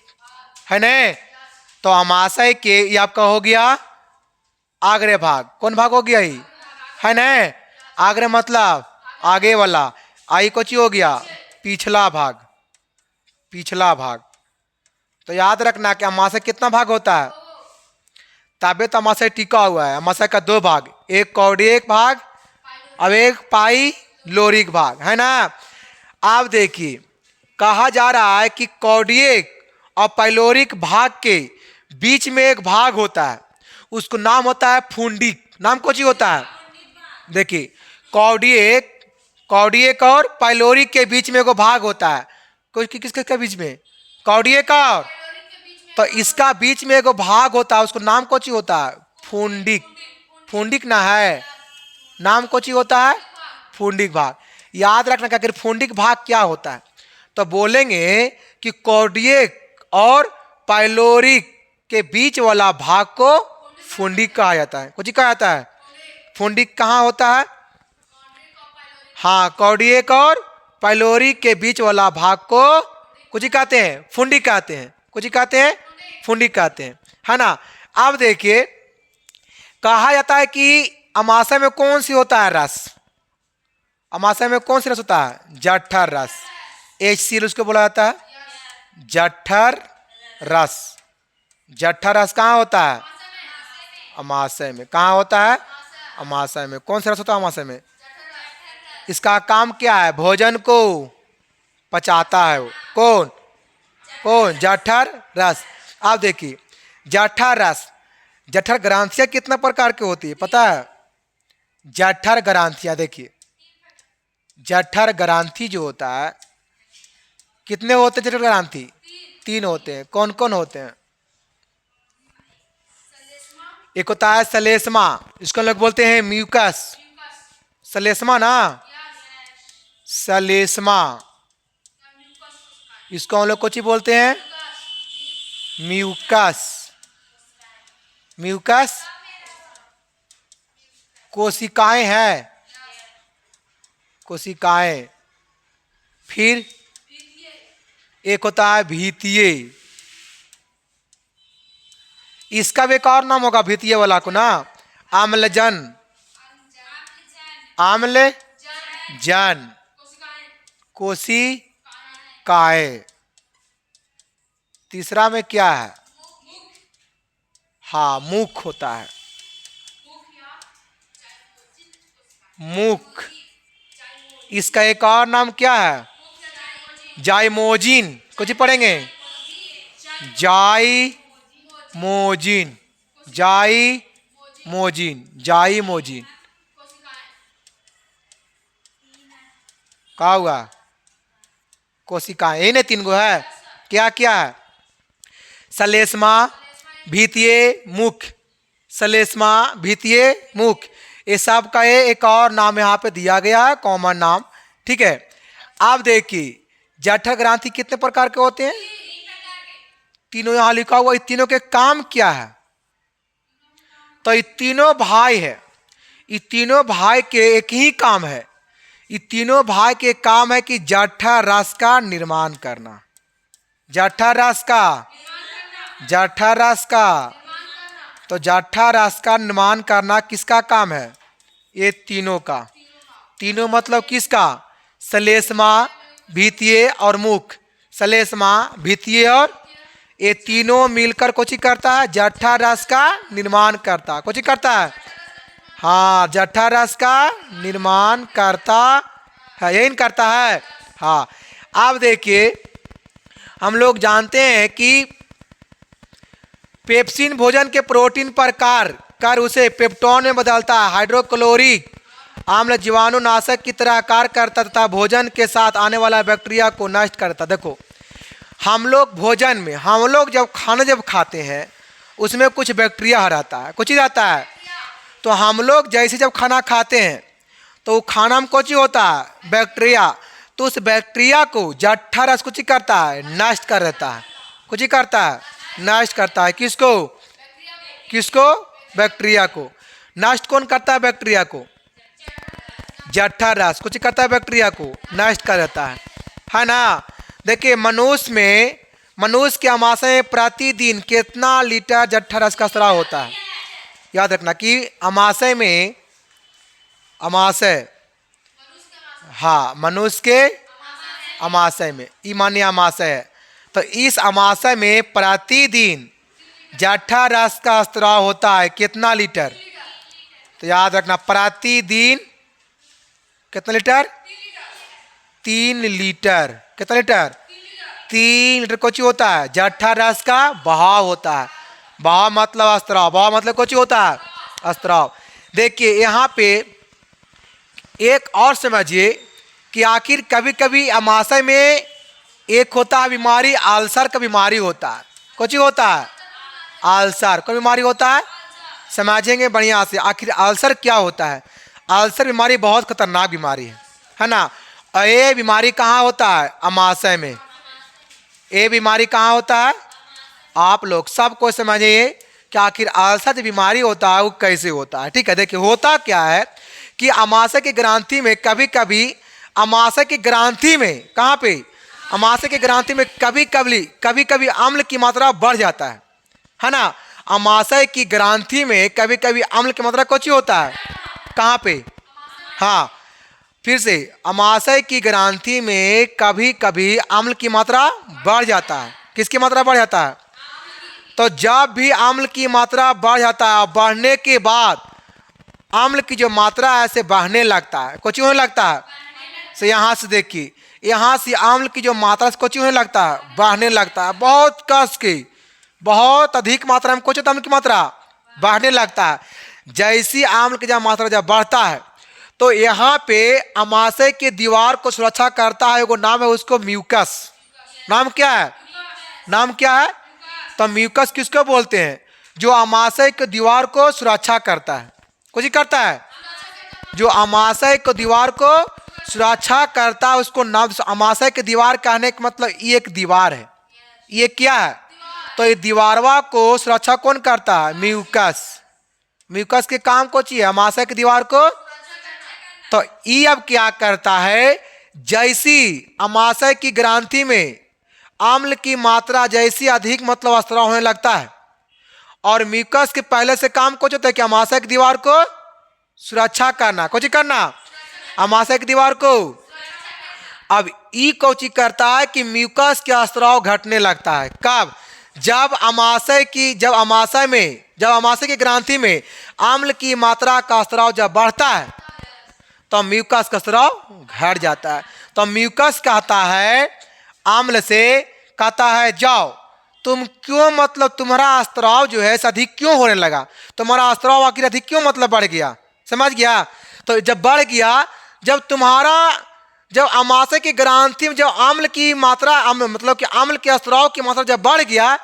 है न। तो अमाशय के ये आपका हो गया आग्र भाग। कौन भाग हो गया ही है न? आग्र मतलब आगे वाला, आई कोची हो गया पिछला भाग, पिछला भाग। तो याद रखना कि अमाशय कितना भाग होता है? तबे तो अमाशय टिका हुआ है। अमाशय का दो भाग, एक कॉर्डिएक भाग अब एक पाइलोरिक भाग, है ना। आप देखिए कहा जा रहा है कि कॉर्डिएक और पाइलोरिक भाग के बीच में एक भाग होता है, उसको नाम होता है फुंडिक। नाम कौची होता है? देखिए कॉर्डिएक, कॉर्डिएक और पाइलोरिक के बीच में एक भाग होता है। कोई किसके बीच में? कॉर्डिएक और, तो इसका बीच में एक भाग होता है, उसको नाम कौची होता है? फुंडिक। फुंडिक ना है, नाम कौची होता है? फुंडिक भाग। याद रखना कि आखिर फुंडिक भाग क्या होता है। तो बोलेंगे कि कॉर्डिएक और पाइलोरिक के बीच वाला भाग को फुंडिक कहा जाता है। कुछ कहा जाता है फुंडिक। कहाँ होता है? हाँ, कॉर्डिएक और पाइलोरिक के बीच वाला भाग को कुछ कहते हैं? फुंडिक कहते हैं। कुछ कहते हैं? फुंडिक कहते हैं, है ना। अब देखिए कहा जाता है कि अमाशय में कौन सी होता है रस? अमाशय में कौन सी रस होता है? जठर रस। HCl उसको बोला जाता है जठर रस। जठर रस कहाँ होता है? अमाशय में। कहाँ होता है? अमाशय में। कौन सा रस होता है अमाशय में? इसका काम क्या है? भोजन को पचाता है वो। कौन कौन? जठर रस। आप देखिए जठर रस, जठर ग्रंथियां कितना प्रकार की होती है पता है? जठर ग्रंथियां देखिए, जठर ग्रंथि जो होता है कितने होते हैं? जठर ग्रंथि तीन होते हैं। कौन कौन होते हैं? एक होता है सलेस्मा, इसको लोग बोलते हैं म्यूकस। सलेस्मा ना, सलेस्मा, इसको हम लोग कुछ ही बोलते हैं म्यूकस। म्यूकस कोशिकाएं हैं, कोशिकाएं। फिर एक होता है भीतीय, इसका भी एक और नाम होगा भीतीय वाला को ना, आम्लजन। आम्लजन कोशिकाएं। तीसरा में क्या है? हाँ, मुख होता है, मुख। इसका एक और नाम क्या है? जाइमोजिन। कुछ पढ़ेंगे जाइमोजिन, जाइमोजिन, जाइमोजिन। क्या हुआ? कोशिकाएं, यही ना तीन गो है। क्या क्या है? सलेस्मा, भीतीय, मुख। सलेस्मा, भीतीय, मुख, ये सब का एक और नाम यहाँ पे दिया गया है, कॉमन नाम। ठीक है। आप देखिए जठर ग्रंथि कितने प्रकार के होते हैं? तीनों यहाँ लिखा हुआ। ये तीनों के काम क्या है? तो ये तीनों भाई है, ये तीनों भाई के एक ही काम है। ये तीनों भाई के काम है कि जठर रस का निर्माण करना। जठर रस का, जठर रस का, तो जठर रस का निर्माण करना किसका काम है? ये तीनों का। तीनों मतलब किसका? सलेस्मा, भीतीय और मुख। सलेस्मा, भीतीय और, ये तीनों मिलकर कुछ करता है? जठर रस का निर्माण करता है। कुछ करता है? हाँ, जठर रस का निर्माण करता है, यही करता है। हाँ, आप देखिए हम लोग जानते हैं कि पेप्सिन भोजन के प्रोटीन पर कार्य कर उसे पेप्टोन में बदलता है। हाइड्रोक्लोरिक आम्ल जीवाणुनाशक की तरह कार्य करता तथा भोजन के साथ आने वाला बैक्टीरिया को नष्ट करता। देखो हम लोग भोजन में, हम लोग जब खाना जब खाते हैं उसमें कुछ बैक्टीरिया रहता है, कुछ ही रहता है। तो हम लोग जैसे जब खाना खाते हैं तो खाना में कुछ होता है बैक्टीरिया, तो उस बैक्टीरिया को जठर रस कुछ करता है, नष्ट कर देता है। कुछ ही करता है, नष्ट करता है। किसको? किसको? बैक्टीरिया को। नष्ट कौन करता है बैक्टीरिया को? जठर रस कुछ करता है, बैक्टीरिया को नष्ट कर देता है ना। देखिए मनुष्य में, मनुष्य के आमाशय में प्रतिदिन कितना लीटर जठर रस का स्राव होता है? याद रखना कि आमाशय में, आमाशय, हाँ मनुष्य के आमाशय में, ईमान्य आमाशय है, तो इस आमाशय में प्रतिदिन जठर रस का स्राव होता है। कितना लीटर? तो याद रखना प्रतिदिन कितना लीटर? 3 लीटर। कितना लीटर? 3 लीटर कुछ होता है जठर रस का बहाव होता है। बहाव मतलब स्राव, बहाव मतलब कुछ होता है स्राव। देखिए यहाँ पे एक और समझिए कि आखिर कभी कभी आमाशय में एक होता है बीमारी, अल्सर का बीमारी होता है। कुछ होता है अल्सर का बीमारी होता है, समझेंगे बढ़िया से। आखिर अल्सर क्या होता है? अल्सर बीमारी बहुत खतरनाक बीमारी है ना। और ये बीमारी कहाँ होता है? आमाशय में। ये बीमारी कहाँ होता है? आप लोग सबको समझिए कि आखिर अल्सर जो बीमारी होता है वो कैसे होता है। ठीक है, देखिए होता क्या है कि आमाशय की ग्रंथि में कभी कभी, आमाशय की ग्रंथि में, कहाँ पे? आमाशय की ग्रंथि में कभी कभी अम्ल की मात्रा बढ़ जाता है ना। आमाशय की ग्रंथि में कभी कभी अम्ल की मात्रा कुछ होता है, कहाँ पे? हाँ फिर से, आमाशय की ग्रंथि में कभी कभी अम्ल की मात्रा बढ़ जाता है। किसकी मात्रा बढ़ जाता है? तो जब भी अम्ल की मात्रा बढ़ जाता है, बढ़ने के बाद अम्ल की जो मात्रा है ऐसे बढ़ने लगता है। कुछ होने लगता है। तो यहाँ से देखिए, यहाँ से अम्ल की जो मात्रा से कुछ होने लगता है, बढ़ने लगता है। बहुत कस के, बहुत अधिक मात्रा में कुछ अम्ल की मात्रा बढ़ने लगता है। जैसी अम्ल की जब मात्रा जब बढ़ता है तो यहाँ पे आमाशय की दीवार को सुरक्षा करता है, वो नाम है उसको म्यूकस। नाम क्या है? नाम क्या है? तो म्यूकस किसको बोलते हैं? जो आमाशय की दीवार को सुरक्षा करता है। कुछ ही करता है, जो आमाशय की दीवार को सुरक्षा करता है उसको नाम। आमाशय की दीवार कहने का मतलब ये एक दीवार है। ये क्या है? तो ये दीवारवा को सुरक्षा कौन करता है? म्यूकस। म्यूकस के काम को चाहिए आमाशय की दीवार को। तो ये अब क्या करता है? जैसी आमाशय की ग्रंथि में अम्ल की मात्रा जैसी अधिक मतलब स्राव होने लगता है, और म्यूकस के पहले से काम कुछ होता है कि आमाशय की दीवार को सुरक्षा करना। कुछ करना आमाशय की दीवार को। अब ई कोची करता है कि म्यूकस का स्राव घटने लगता है। कब? जब आमाशय की ग्रंथि में अम्ल की मात्रा का स्राव जब बढ़ता है तो म्यूकस का स्राव घट जाता है। तो म्यूकस कहता है अम्ल से, कहता है जाओ तुम क्यों, मतलब तुम्हारा स्राव जो है अधिक क्यों होने लगा, तुम्हारा स्राव आखिर अधिक क्यों मतलब बढ़ गया। समझ गया? तो जब बढ़ गया, जब आमाशय की ग्रंथि में जब अम्ल की मात्रा, मतलब कि अम्ल के स्राव की मात्रा जब बढ़ गया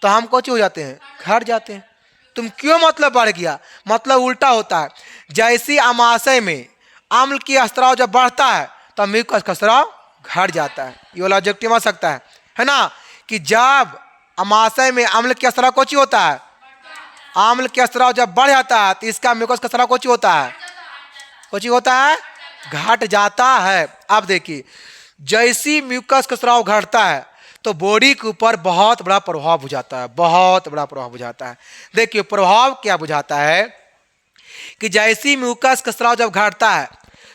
तो हम कुछ हो जाते हैं, घट जाते हैं। तुम क्यों मतलब बढ़ गया, मतलब उल्टा होता है। जैसी आमाशय में अम्ल की स्राव जब बढ़ता है तो म्यूकस का स्राव घट जाता है। ये वाला ऑब्जेक्टिव आ सकता है ना, कि जब आमाशय में अम्ल की स्राव कुछ होता है, अम्ल के स्राव जब बढ़ जाता है तो इसका म्यूकस का स्राव कुछ होता है, कुछ होता है, घट जाता है। अब देखिए जैसी म्यूकस का स्राव घटता है तो बॉडी के ऊपर बहुत बड़ा प्रभाव बुझाता है, बहुत बड़ा प्रभाव बुझाता है। देखिए प्रभाव क्या बुझाता है कि जैसी म्यूकस का स्राव जब घटता है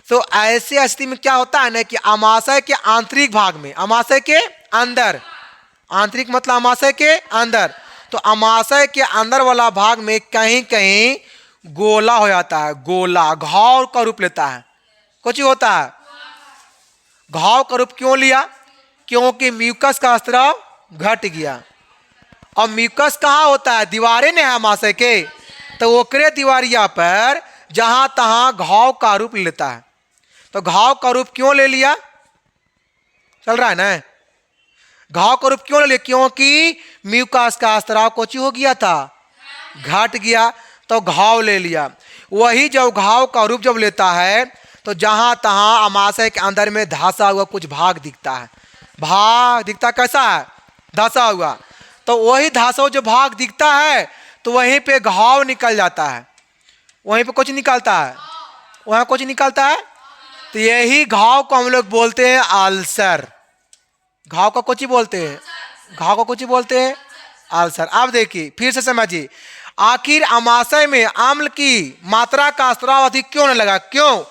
तो ऐसे स्थिति में क्या होता है ना कि आमाशय के आंतरिक भाग में, आमाशय के अंदर, आंतरिक मतलब आमाशय के अंदर, तो आमाशय के अंदर वाला भाग में कहीं कहीं गोला हो जाता है। गोला घाव का रूप लेता है। कुछ होता है, घाव का रूप क्यों लिया? क्योंकि म्यूकस का स्राव घट गया। और म्यूकस कहाँ होता है? दीवारें ने है अमाशय के, तो ओकरे दीवारिया पर जहां तहां घाव का रूप लेता है। तो घाव का रूप क्यों ले लिया? चल रहा है ना? घाव का रूप क्यों ले लिया? क्योंकि म्यूकस का स्त्राव कोची हो गया था, घट गया, तो घाव ले लिया। वही जब घाव का रूप जब लेता है तो जहां तहां अमाशय के अंदर में धंसा हुआ कुछ भाग दिखता है। भाग दिखता कैसा है? धंसा हुआ। तो वही धंसा जो भाग दिखता है तो वहीं पे घाव निकल जाता है। वहीं पे कुछ निकलता है, वहां कुछ निकलता है। तो यही घाव को हम लोग बोलते हैं अल्सर। घाव को कुछ बोलते हैं, घाव को कुछ बोलते हैं अल्सर। अब देखिए फिर से समझिए, आखिर अमाशय में अम्ल की मात्रा का स्राव अधिक क्यों नहीं लगा? क्यों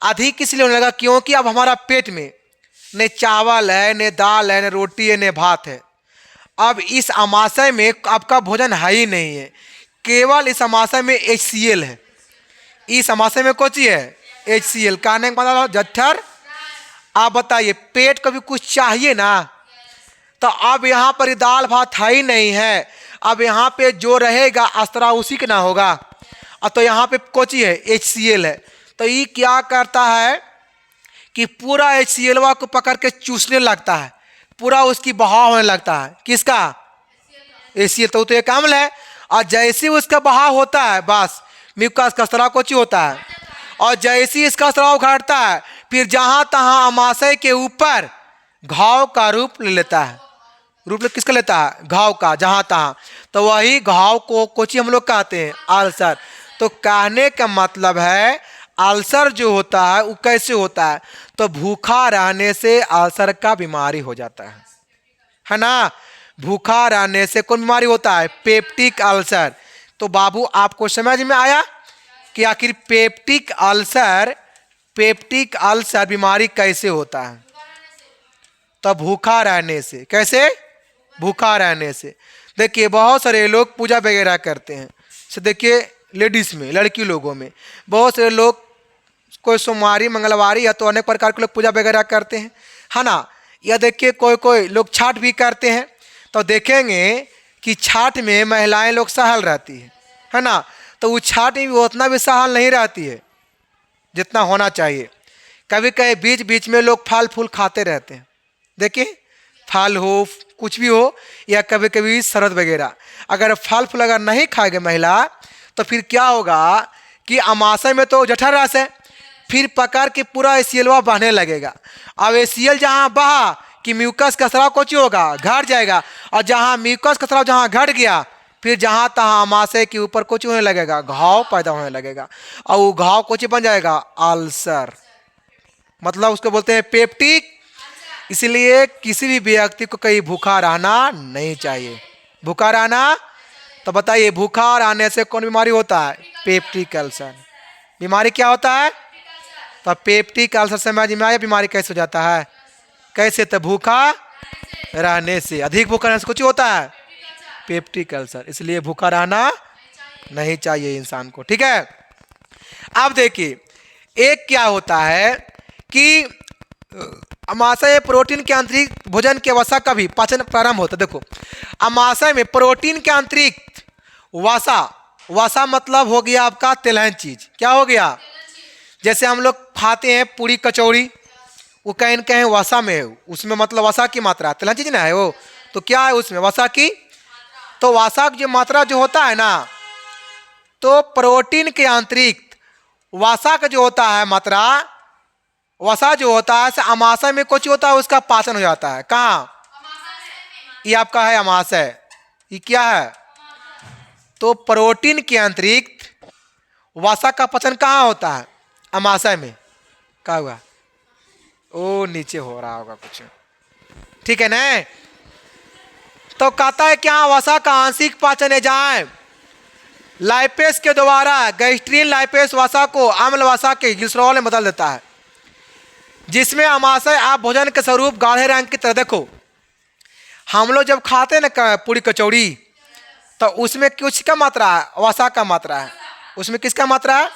अधिक इसलिए होने लगा? क्योंकि अब हमारा पेट में न चावल है, न दाल है, न रोटी है, न भात है। अब इस अमाशय में आपका भोजन है ही नहीं है, केवल इस अमाशय में HCl है। इस अमाशय में कौन सी है? HCl। कहने का मतलब जठर। आप बताइए, पेट को भी कुछ चाहिए ना। तो अब यहाँ पर दाल भात है ही नहीं है, अब यहाँ पे जो रहेगा अस्त्राव उसी के ना होगा। अब तो यहाँ पे कौन सी है? HCl है। तो ये क्या करता है कि पूरा HCl को पकड़ के चूसने लगता है, पूरा उसकी बहाव होने लगता है। किसका? HCl। तो एक अम्ल है, और जैसे उसका बहाव होता है बस म्यूकस का स्राव कुछ होता है। और जैसे इसका स्राव घटता है फिर जहां तहां अमाशय के ऊपर घाव का रूप ले लेता है। रूप किसका लेता है? घाव का, जहां तहां। तो वही घाव को कोची हम लोग कहते हैं अल्सर। तो कहने का मतलब है अल्सर जो होता है वो कैसे होता है? तो भूखा रहने से अल्सर का बीमारी हो जाता है ना। भूखा रहने से कौन बीमारी होता है? Peptic ulcer. तो बाबू आपको समझ में आया कि आखिर पेप्टिक अल्सर बीमारी कैसे होता है? तो भूखा रहने से। कैसे? भूखा रहने से। देखिए बहुत सारे लोग पूजा वगैरह करते हैं। तो देखिए लेडीज में, लड़की लोगों में बहुत सारे लोग कोई सोमवारी मंगलवारी या तो अनेक प्रकार के लोग पूजा वगैरह करते हैं, है ना। या देखिए कोई कोई लोग छठ भी करते हैं। तो देखेंगे कि छठ में महिलाएं लोग सहल रहती है ना। तो वो छठ में भी उतना भी सहल नहीं रहती है जितना होना चाहिए। कभी कभी बीच बीच में लोग फल फूल खाते रहते हैं। देखिए फल हो कुछ भी हो, या कभी कभी शरद वगैरह, अगर फल फूल अगर नहीं खाएगी महिला तो फिर क्या होगा कि अमाशय में तो जठर रस है, फिर पकड़ के पूरा HCl बहने लगेगा। अब HCl जहाँ बहा कि म्यूकस का स्राव कुछ होगा, घट जाएगा। और जहाँ म्यूकस का स्राव जहाँ घट गया फिर जहाँ तहाँ अमाशय के ऊपर कुछ होने लगेगा, घाव पैदा होने लगेगा। और वो घाव कुछ बन जाएगा अल्सर। मतलब उसको बोलते हैं पेप्टिक। इसलिए किसी भी व्यक्ति को कहीं भूखा रहना नहीं चाहिए। भूखा रहना, तो बताइए भूखा रहने से कौन बीमारी होता है? Peptic ulcer. बीमारी क्या होता है? तो पेप्टिक अल्सर से समझ में आया बीमारी कैसे हो जाता है? कैसे? तो भूखा रहने से, अधिक भूखा रहने से कुछ होता है पेप्टिक अल्सर। इसलिए भूखा रहना नहीं चाहिए इंसान को, ठीक है। अब देखिए एक क्या होता है कि अमाशय प्रोटीन के अतिरिक्त भोजन के वसा का भी पाचन प्रारंभ होता है। देखो अमाशय में प्रोटीन के अतिरिक्त वसा मतलब हो गया आपका तिलहन चीज। क्या हो गया? जैसे हम लोग खाते हैं पूरी कचौड़ी, वो कहीं न कहीं वसा में है, उसमें मतलब वसा की मात्रा तिलहन चीज ना है वो। तो क्या है उसमें? वसा की। तो वसा की जो मात्रा जो होता है ना, तो प्रोटीन के अतिरिक्त वसा का जो होता है मात्रा, वसा जो होता है अमाशय में कुछ होता है, उसका पाचन हो जाता है। कहाँ? ये आपका है अमाशय। ये क्या है? तो प्रोटीन के अतिरिक्त वसा का पाचन कहाँ होता है? अमाशय में। क्या हुआ? ओ नीचे हो रहा होगा कुछ, ठीक है ना। तो कहता है क्या? वसा का आंशिक पाचन है जाए लाइपेस के द्वारा गैस्ट्रीन लाइपेस वसा को अम्ल वसा के ग्लिसरॉल में बदल देता है, जिसमें अमाशय आप भोजन के स्वरूप गाढ़े रंग की तरह। देखो हम लोग जब खाते हैं ना पूरी कचौड़ी, तो उसमें किसका मात्रा है? वसा का मात्रा है। उसमें किसका मात्रा है?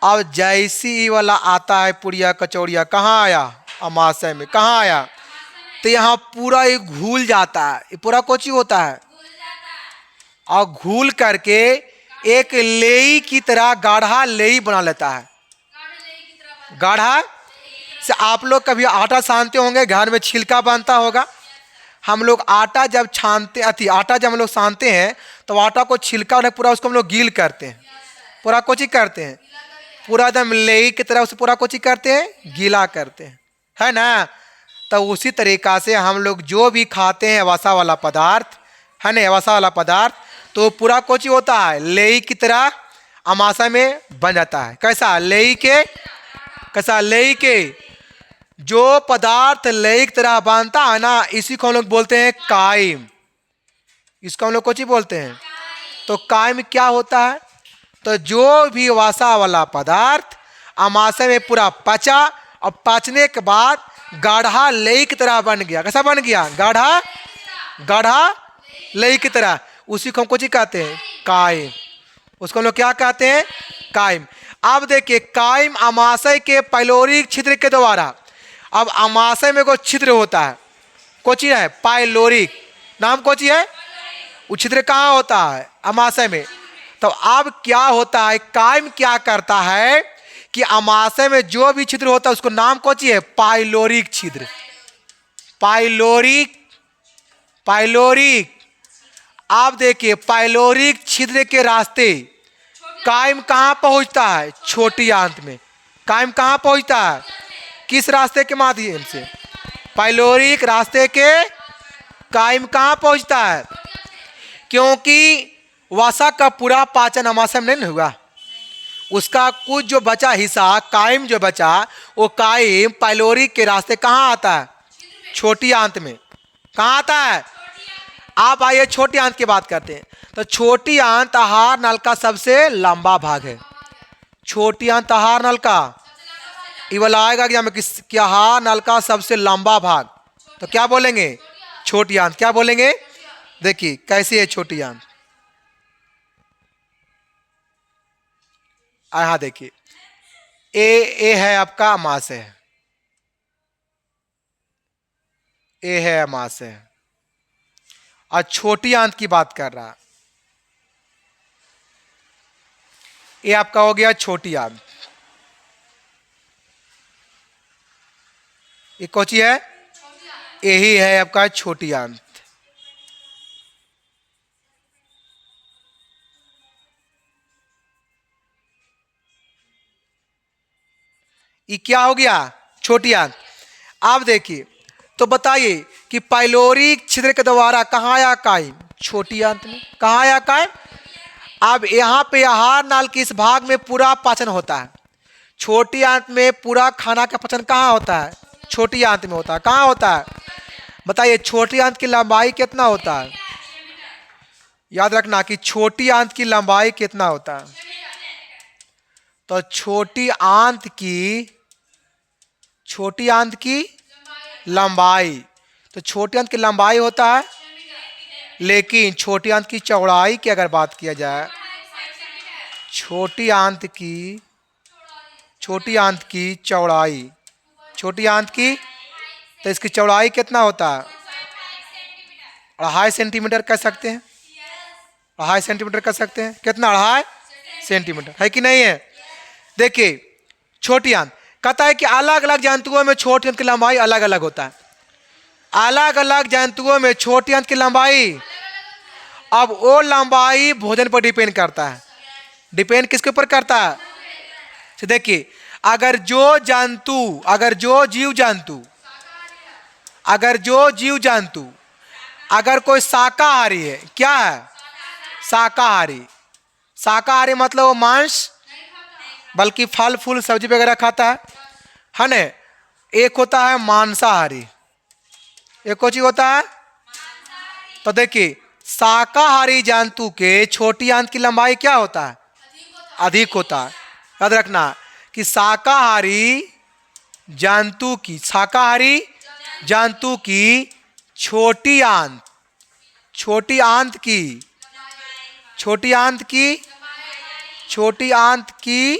अब जैसी वाला आता है पुड़िया कचौड़िया, कहाँ आया? अमाशय में। कहाँ आया? तो यहाँ पूरा ये घूल जाता है, ये पूरा कोची होता है और घूल करके एक लेई की तरह गाढ़ा लेई बना लेता है। गाढ़ा से आप लोग कभी आटा सानते होंगे, घर में छिलका बनता होगा। हम लोग आटा जब आटा जब हम लोग सानते हैं तो आटा को छिलका और पूरा उसको हम लोग गील करते हैं, पूरा कोची करते हैं, पूरा एकदम लेई की तरह उसे पूरा कोची करते हैं, गीला करते हैं, है ना। तो उसी तरीका से हम लोग जो भी खाते हैं वसा वाला पदार्थ, है ना, वसा वाला पदार्थ, तो पूरा कोची होता है लेई की तरह अमाशय में बन जाता है। कैसा लेई के जो पदार्थ लेई की तरह बनता है ना, इसी को हम लोग बोलते हैं कायम। इसको हम लोग कोची बोलते हैं। तो कायम क्या होता है? तो जो भी वसा वाला पदार्थ अमाशय में पूरा पचा और पचने के बाद गाढ़ा लेई की तरह बन गया। कैसा बन गया? गाढ़ा लेई की तरह, उसी को हम कोची कहते हैं कायम। उसको हम लोग क्या कहते हैं? कायम। अब देखिए कायम अमाशय के पाइलोरिक छिद्र के द्वारा, अब अमाशय में कोई छिद्र होता है, कोची है पाइलोरिक, नाम कोची है, वो छिद्र कहाँ होता है? अमाशय में। तो अब क्या होता है, कायम क्या करता है कि अमाशय में जो भी छिद्र होता है उसको नाम कोची है? पाइलोरिक छिद्र। पाइलोरिक। आप देखिए पाइलोरिक छिद्र के रास्ते कायम कहाँ पहुंचता है? छोटी आंत में। कायम कहाँ पहुंचता है? किस रास्ते के माध्यम से? पाइलोरिक रास्ते के कायम कहाँ पहुंचता है? क्योंकि वसा का पूरा पाचन अमाशय में नहीं हुआ, उसका कुछ जो बचा हिस्सा कायम जो बचा, वो कायम पाइलोरिक के रास्ते कहाँ आता है? छोटी आंत में। कहाँ आता है? आप आइए छोटी आंत की बात करते हैं। तो छोटी आंत आहार नल का सबसे लंबा भाग है। छोटी आंत आहार नल का ये वाला आएगा कि आहार नल का सबसे लंबा भाग, तो क्या बोलेंगे? छोटी आंत। क्या बोलेंगे? देखिए कैसी है छोटी आंत। हाँ देखिए, ए है आपका अमाशय, ए है अमाशय, और छोटी आंत की बात कर रहा, ये आपका हो गया छोटी आंत। ये कौची है? यही है आपका छोटी आंत। ये क्या हो गया? छोटी आंत। आप देखिए तो बताइए कि पाइलोरिक छिद्र के द्वारा कहाँ आया कायम? छोटी आंत में। कहाँ आया कायम? अब यहाँ पे आहार नाल के इस भाग में पूरा पाचन होता है। छोटी आंत में पूरा खाना का पाचन कहाँ होता है? छोटी आंत में होता है। कहाँ होता है? बताइए छोटी आंत की लंबाई कितना होता है? याद रखना कि छोटी आंत की लंबाई कितना होता है। तो छोटी आंत की लंबाई, तो छोटी आंत की लंबाई होता है, लेकिन छोटी आंत की चौड़ाई की अगर बात किया जाए, छोटी आंत की चौड़ाई, छोटी आंत की, तो इसकी चौड़ाई कितना होता है? 2.5 सेंटीमीटर कह सकते हैं। 2.5 सेंटीमीटर कह सकते हैं। कितना? 2.5 सेंटीमीटर, है कि नहीं है? देखिए छोटी आंत कहता है कि अलग अलग जंतुओं में छोटी आंत की लंबाई अलग अलग होता है। अलग अलग जंतुओं में छोटी आंत की लंबाई, अब वो लंबाई भोजन पर डिपेंड करता है। डिपेंड किसके ऊपर करता है? तो देखिए अगर जो जीव जंतु अगर कोई शाकाहारी है, क्या है? शाकाहारी मतलब वो मांस बल्कि फल फूल सब्जी वगैरह खाता है ना। एक होता है मांसाहारी, एक कोई चीज होता है। तो देखिए शाकाहारी जंतु के छोटी आंत की लंबाई क्या होता है? अधिक होता है। याद रखना कि शाकाहारी जंतु की छोटी आंत की